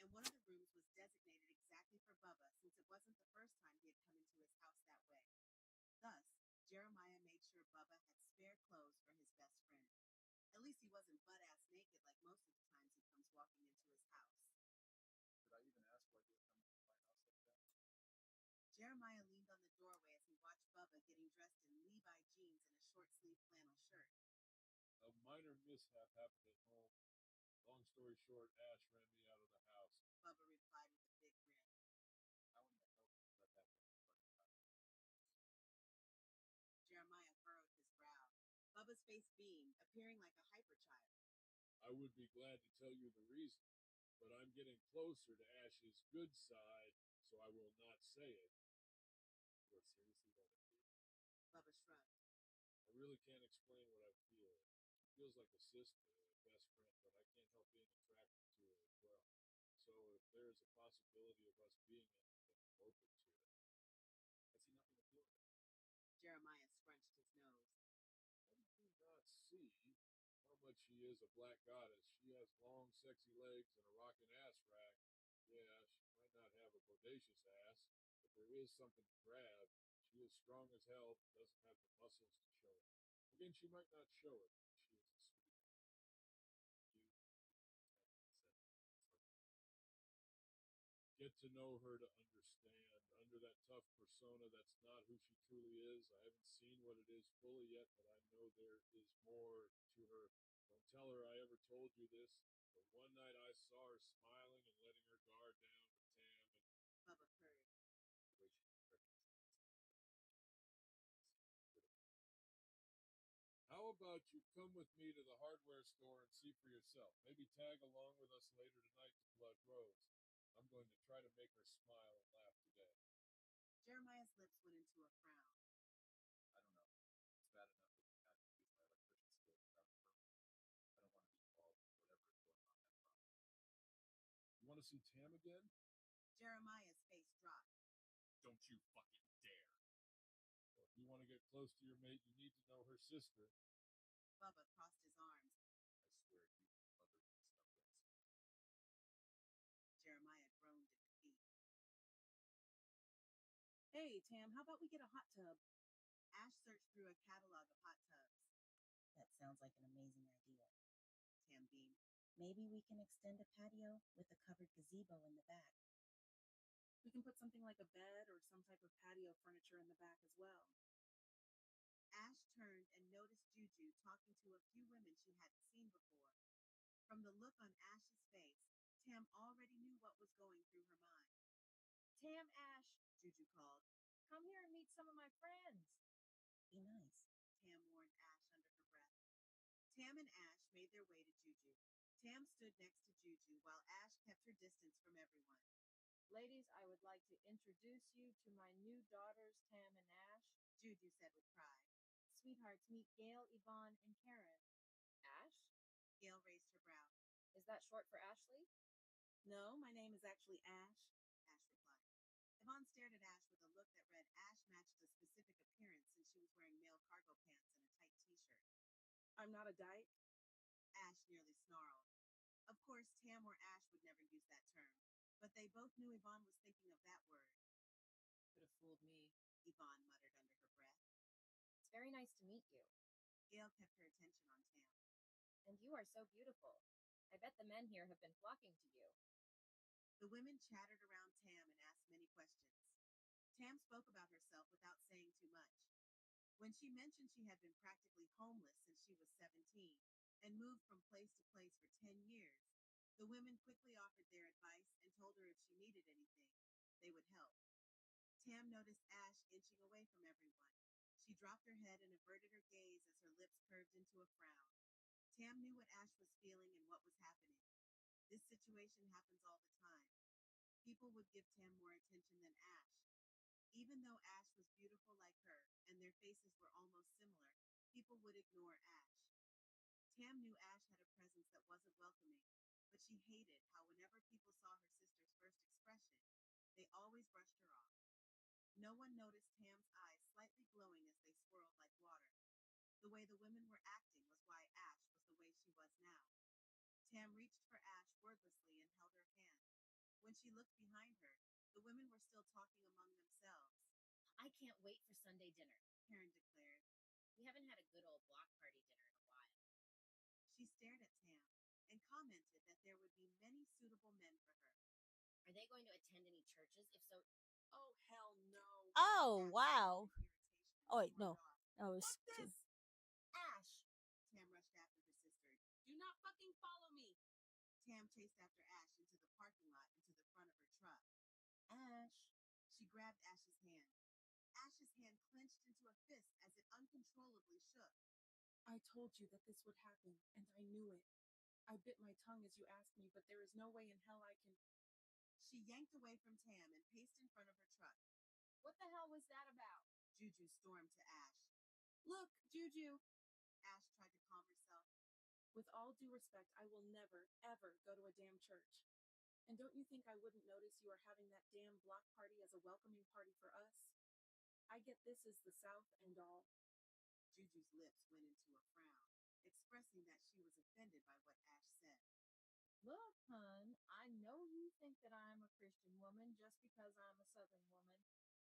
and one of the rooms was designated exactly for Bubba since it wasn't the first time he had come into his house that way. Thus, Jeremiah made sure Bubba had spare clothes for his best friend. At least he wasn't butt-ass naked like most of the times he comes walking into his house. Did I even ask why you were coming to my house like that? Jeremiah leaned on the doorway as he watched Bubba getting dressed in Levi jeans and a short-sleeved flannel shirt. A minor mishap happened at home. Long story short, Ash ran me out of the house. Bubba replied with a big grin. How in the hell did you let that motherfucker out? Jeremiah furrowed his brow. Bubba's face beamed, appearing like a hyper child. I would be glad to tell you the reason, but I'm getting closer to Ash's good side, so I will not say it. Do I seriously want to do? Bubba shrugged. I really can't explain what I feel. She feels like a sister, a best friend, but I can't help being attracted to her as well. So if there is a possibility of us being anything, I'm open to it. I see nothing appealing. Jeremiah scrunched his nose. I do not see how much she is a black goddess. She has long, sexy legs and a rockin' ass rack. Yeah, she might not have a bodacious ass, but there is something to grab. She is strong as hell, but doesn't have the muscles to show it. Again, she might not show it, but she is a sweetheart. You said get to know her to understand. Under that tough persona, that's not who she truly is. I haven't seen what it is fully yet, but I know there is more to her. Don't tell her I ever told you this, but one night I saw her smiling and letting her guard down with Tam, and Bubba purred. the way she How about you come with me to the hardware store and see for yourself? Maybe tag along with us later tonight to Blood Rose. I'm going to try to make her smile and laugh today. Jeremiah's lips went into a frown. I don't know. It's bad enough that we had to use my electrician skills without a permit. I don't want to be involved in whatever is going on that property. You want to see Tam again? Jeremiah's face dropped. Don't you fucking dare. Well, if you want to get close to your mate, you need to know her sister. Bubba crossed his arms. I swear you mother stuff else. Jeremiah groaned in defeat. Hey, Tam, how about we get a hot tub? Ash searched through a catalog of hot tubs. That sounds like an amazing idea. Tam beamed. Maybe we can extend a patio with a covered gazebo in the back. We can put something like a bed or some type of patio furniture in the back as well. Ash turned and noticed Juju talking to a few women she hadn't seen before. From the look on Ash's face, Tam already knew what was going through her mind. Tam, Ash, Juju called. come here and meet some of my friends. Be nice. Tam warned Ash under her breath. Tam and Ash made their way to Juju. Tam stood next to Juju while Ash kept her distance from everyone. Ladies, I would like to introduce you to my new daughters, Tam and Ash. Juju said with pride. Sweethearts, meet Gail, Yvonne, and Karen. Ash? Gail raised her brow. Is that short for Ashley? No, my name is actually Ash. Ash replied. Yvonne stared at Ash with a look that read Ash matched a specific appearance since she was wearing male cargo pants and a tight t-shirt. I'm not a dyke. Ash nearly snarled. Of course, Tam or Ash would never use that term, but they both knew Yvonne was thinking of that word. Could have fooled me. Yvonne muttered under her breath. It's very nice to meet you. Gail kept her attention on Tam. And you are so beautiful. I bet the men here have been flocking to you. The women chattered around Tam and asked many questions. Tam spoke about herself without saying too much. When she mentioned she had been practically homeless since she was 17 and moved from place to place for 10 years, the women quickly offered their advice and told her if she needed anything, they would help. Tam noticed Ash inching away from everyone. She dropped her head and averted her gaze as her lips curved into a frown. Tam knew what Ash was feeling and what was happening. This situation happens all the time. People would give Tam more attention than Ash. Even though Ash was beautiful like her and their faces were almost similar, people would ignore Ash. Tam knew Ash had a presence that wasn't welcoming, but she hated how whenever people saw her sister's first expression, they always brushed her off. No one noticed Tam's eyes slightly glowing as they swirled like water. The way the women were acting was why Ash was the way she was now. Tam reached for Ash wordlessly and held her hand. she looked behind her, the women were still talking among themselves. I can't wait for Sunday dinner, Karen declared. We haven't had a good old block party dinner in a while. She stared at Tam and commented that there would be many suitable men for her. Are they going to attend any churches? If so, Oh, hell no. Oh, Ash wow. said in irritation and Oh, wait, stormed no. off. That was Fuck this! Ash! Tam rushed after her sister. Do not fucking follow me! Tam chased after Ash into the parking lot and to the front of her truck. Ash. She grabbed Ash's hand. Ash's hand clenched into a fist as it uncontrollably shook. I told you that this would happen, and I knew it. I bit my tongue as you asked me, but there is no way in hell I can. She yanked away from Tam and paced in front of her truck. What the hell was that about? Juju stormed to Ash. Look, Juju! Ash tried to calm herself. With all due respect, I will never, ever go to a damn church. And don't you think I wouldn't notice you are having that damn block party as a welcoming party for us? I get this is the South and all. Juju's lips went into a frown, expressing that she was offended by what Ash said. Look, hun, I know you think that I'm a Christian woman just because I'm a Southern woman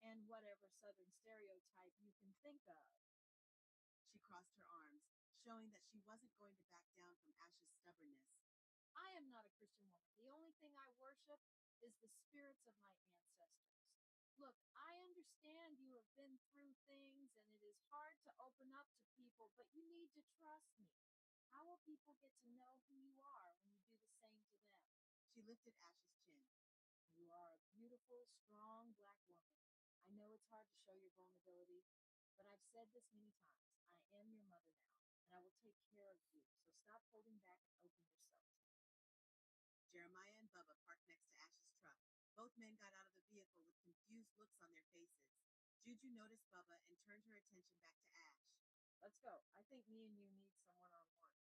and whatever Southern stereotype you can think of. She crossed her arms, showing that she wasn't going to back down from Ash's stubbornness. I am not a Christian woman. The only thing I worship is the spirits of my ancestors. Look, I understand you have been through things and it is hard to open up to people, but you need to trust me. How will people get to know who you are when you do the same to them? She lifted Ash's chin. You are a beautiful, strong Black woman. I know it's hard to show your vulnerability, but I've said this many times. I am your mother now, and I will take care of you, so stop holding back and open yourself to me. Jeremiah and Bubba parked next to Ash's truck. Both men got out of the vehicle with confused looks on their faces. Juju noticed Bubba and turned her attention back to Ash. Let's go. I think me and you need some one-on-one.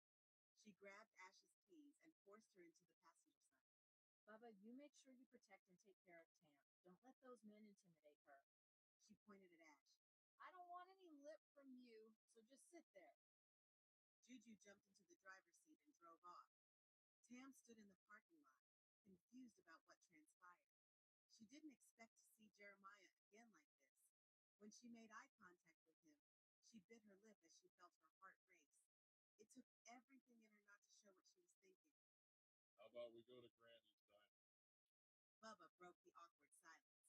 She grabbed Ash's keys and forced her into the passenger side. Bubba, you make sure you protect and take care of Tam. Don't let those men intimidate her. She pointed at Ash. I don't want any lip from you, so just sit there. Juju jumped into the driver's seat and drove off. Tam stood in the parking lot, confused about what transpired. She didn't expect to see Jeremiah again like this. When she made eye contact with him, she bit her lip as she felt her heart race. It took everything in her not to show what she was thinking. How about we go to Granny's diner? Bubba broke the awkward silence.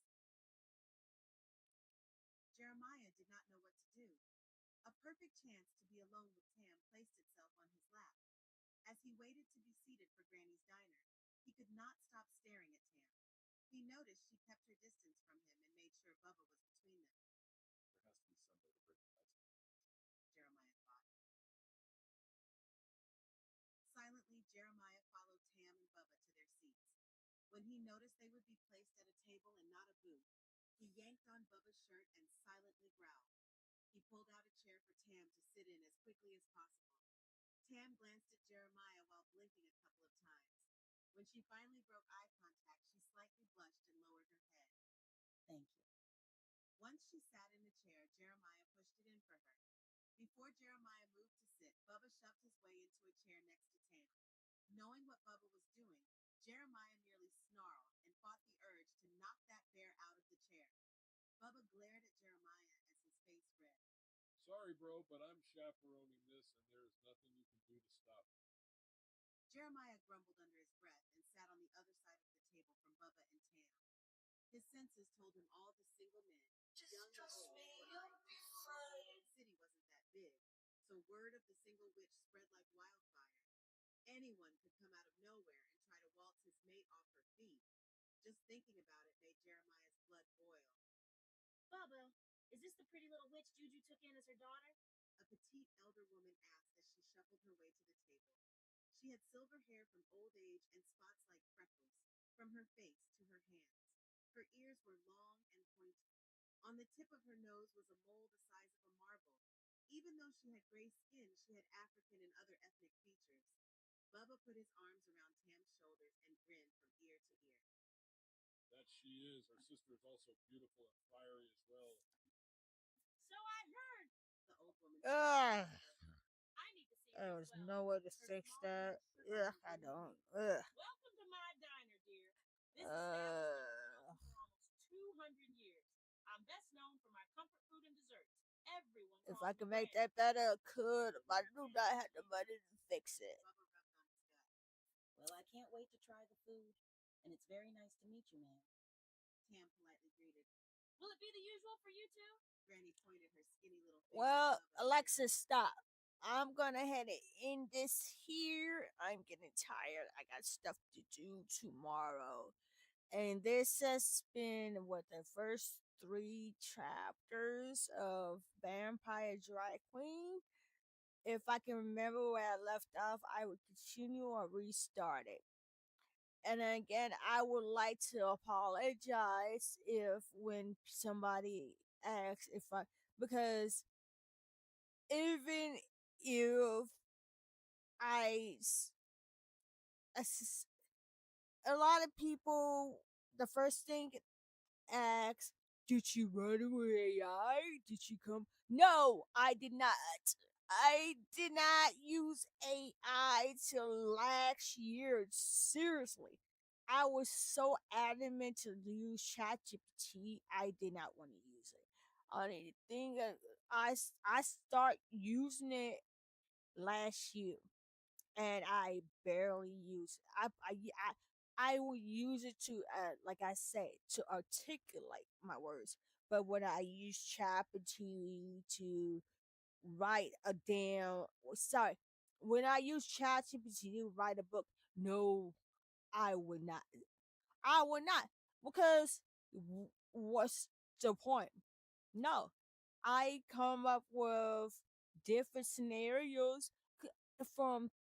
Jeremiah did not know what to do. A perfect chance to be alone with Tam placed itself on his lap. As he waited to be seated for Granny's diner, he could not stop staring at Tam. He noticed she kept her distance from him and made sure Bubba was between them. There has to be some way to break the ice. Jeremiah thought. Silently, Jeremiah followed Tam and Bubba to their seats. When he noticed they would be placed at a table and not a booth, he yanked on Bubba's shirt and silently growled. He pulled out a chair for Tam to sit in as quickly as possible. Tam glanced at Jeremiah while blinking a couple of times. When she finally broke eye contact, she slightly blushed and lowered her head. thank you. Once she sat in the chair, Jeremiah pushed it in for her. Before Jeremiah moved to sit, Bubba shoved his way into a chair next to Tam. Knowing what Bubba was doing, Jeremiah merely snarled and fought the urge to knock that bear out of the chair. Bubba glared at Jeremiah as his face red. Sorry, bro, but I'm chaperoning this, and there is nothing you can do to stop me. Jeremiah grumbled under his breath and sat on the other side of the table from Bubba and Tam. His senses told him all the single men, young and old, were the city wasn't that big, so word of the single witch spread like wildfire. Anyone could come out of nowhere and try to waltz his mate off her feet. Just thinking about it made Jeremiah's blood boil. Bubba, is this the pretty little witch Juju took in as her daughter? A petite elder woman asked as she shuffled her way to the table. She had silver hair from old age and spots like freckles, from her face to her hands. Her ears were long and pointed. On the tip of her nose was a mole the size of a marble. Even though she had gray skin, she had African and other ethnic features. Bubba put his arms around Tam's shoulders and grinned from ear to ear. That she is. Her sister is also beautiful and fiery as well. So I heard. The old woman Ugh. said. I need to see her There as was well. no way to Her fix small that. lips shook on Ugh, her I wooden don't. teeth. Ugh. Welcome to my diner, dear. This is Stab's I could make that better, I could. But I do not have the money to fix it. Well, I can't wait to try the food, and it's very nice to meet you, ma'am. Tam politely greeted. Will it be the usual for you two? Granny pointed her skinny little face. Well, Alexa, stop. I'm gonna head it in this here. I'm getting tired. I got stuff to do tomorrow. And this has been what the first 3 chapters of Vampire Drag Queen. If I can remember where I left off, I would continue or restart it. And again, I would like to apologize if when somebody asks if I, because even if I a lot of people, the first thing asks, did she run away? Did she come? No, I did not. I did not use AI till last year. Seriously. I was so adamant to use ChatGPT, I did not want to use it. Only thing I start using it last year, and I barely use it. I will use it to, like I said, to articulate my words. But when I use ChatGPT to write a damn, sorry, when I use ChatGPT to write a book, no, I would not. I would not, because what's the point? No, I come up with different scenarios from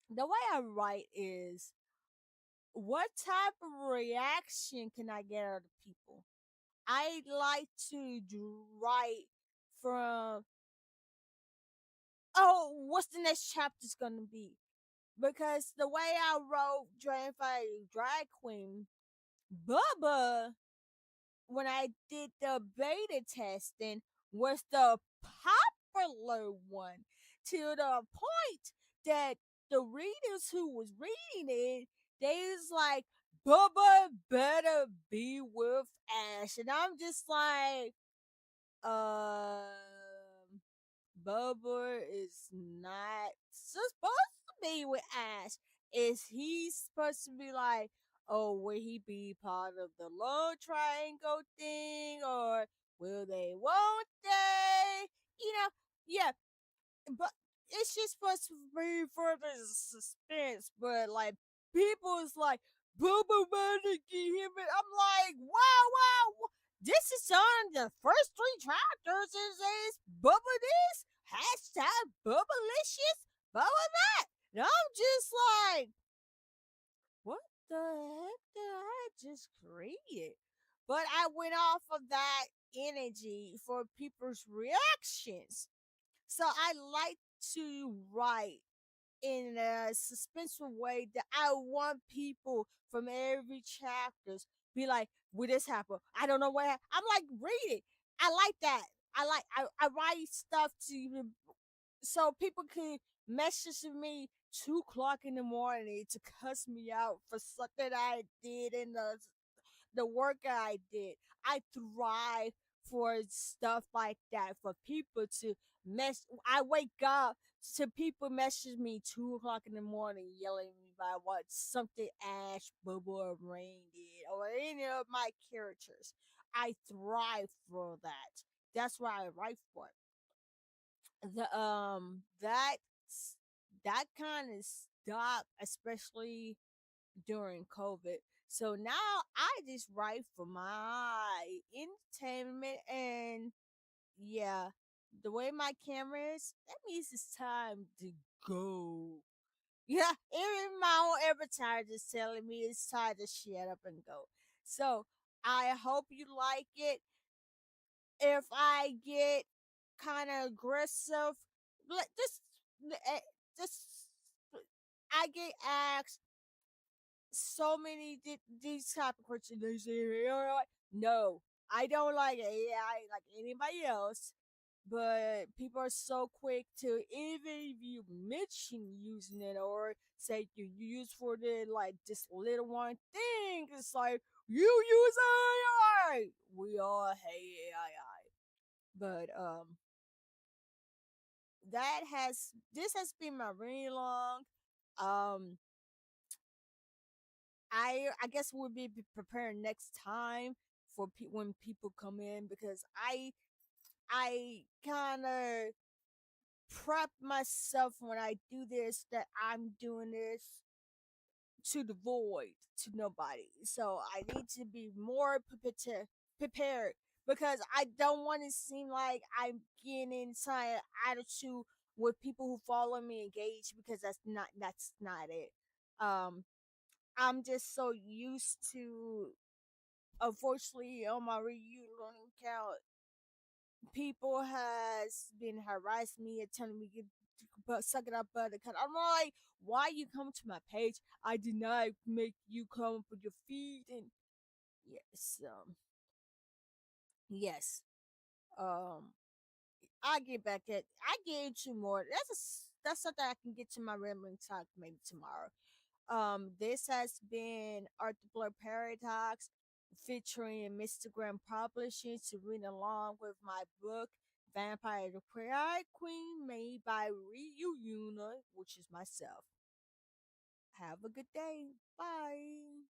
the way I write is what type of reaction can I get out of people? I like to write from, oh, what's the next chapter's gonna be? Because the way I wrote Drag Queen, Bubba, when I did the beta testing, was the popular one, to the point that the readers who was reading it, they was like, Bubba better be with Ash. And I'm just like, Bubba is not supposed to be with Ash. Is he supposed to be like, oh, will he be part of the love triangle thing, or will they, won't they? Yeah, but it's just supposed to be for the suspense. But like, people is like, Bubba better get him. I'm like, wow. This is on the first 3 chapters. Is Bubba this? Hashtag Bubbalicious? Bubba that? And I'm just like, what the heck did I just create? But I went off of that energy for people's reactions. So I like to write in a suspenseful way that I want people from every chapters be like, will this happen? I don't know what I'm like, read it. I like that. I write stuff to even so people can message me 2 o'clock in the morning to cuss me out for something I did in the work I did. I thrive for stuff like that, for people to I wake up to people message me 2 o'clock in the morning yelling at me about what something Ash, Bubba, or Rain did, or any of my characters. I thrive for that. That's why I write for it. That kind of stopped, especially during COVID. So now I just write for my entertainment, and yeah, the way my camera is, that means it's time to go. Yeah, even my own avatar is telling me it's time to shut up and go. So I hope you like it. If I get kind of aggressive, just, just, I get asked so many these type of questions. They say, you know what? No, I don't like AI like anybody else. But people are so quick to, even if you mention using it or say you use for the like this little one thing, it's like you use AI. We all hate AI. But this has been my really long. Um, I guess we'll be preparing next time for when people come in, because I kind of prep myself when I do this that I'm doing this to the void, to nobody. So I need to be more prepared, because I don't want to seem like I'm getting some attitude with people who follow me engage, because that's not it. Um, I'm just so used to, unfortunately, on my reunion account, people has been harassing me and telling me but suck it up buttercup. I'm like, why you come to my page? I did not make you come up with your feet. And yes, yes, um, I get into more. That's something I can get to my rambling talk maybe tomorrow. This has been Art the Blur Paradox, featuring Instagram Publishing, to read along with my book Vampire the Queer Queen, made by Reunion, which is myself. Have a good day. Bye.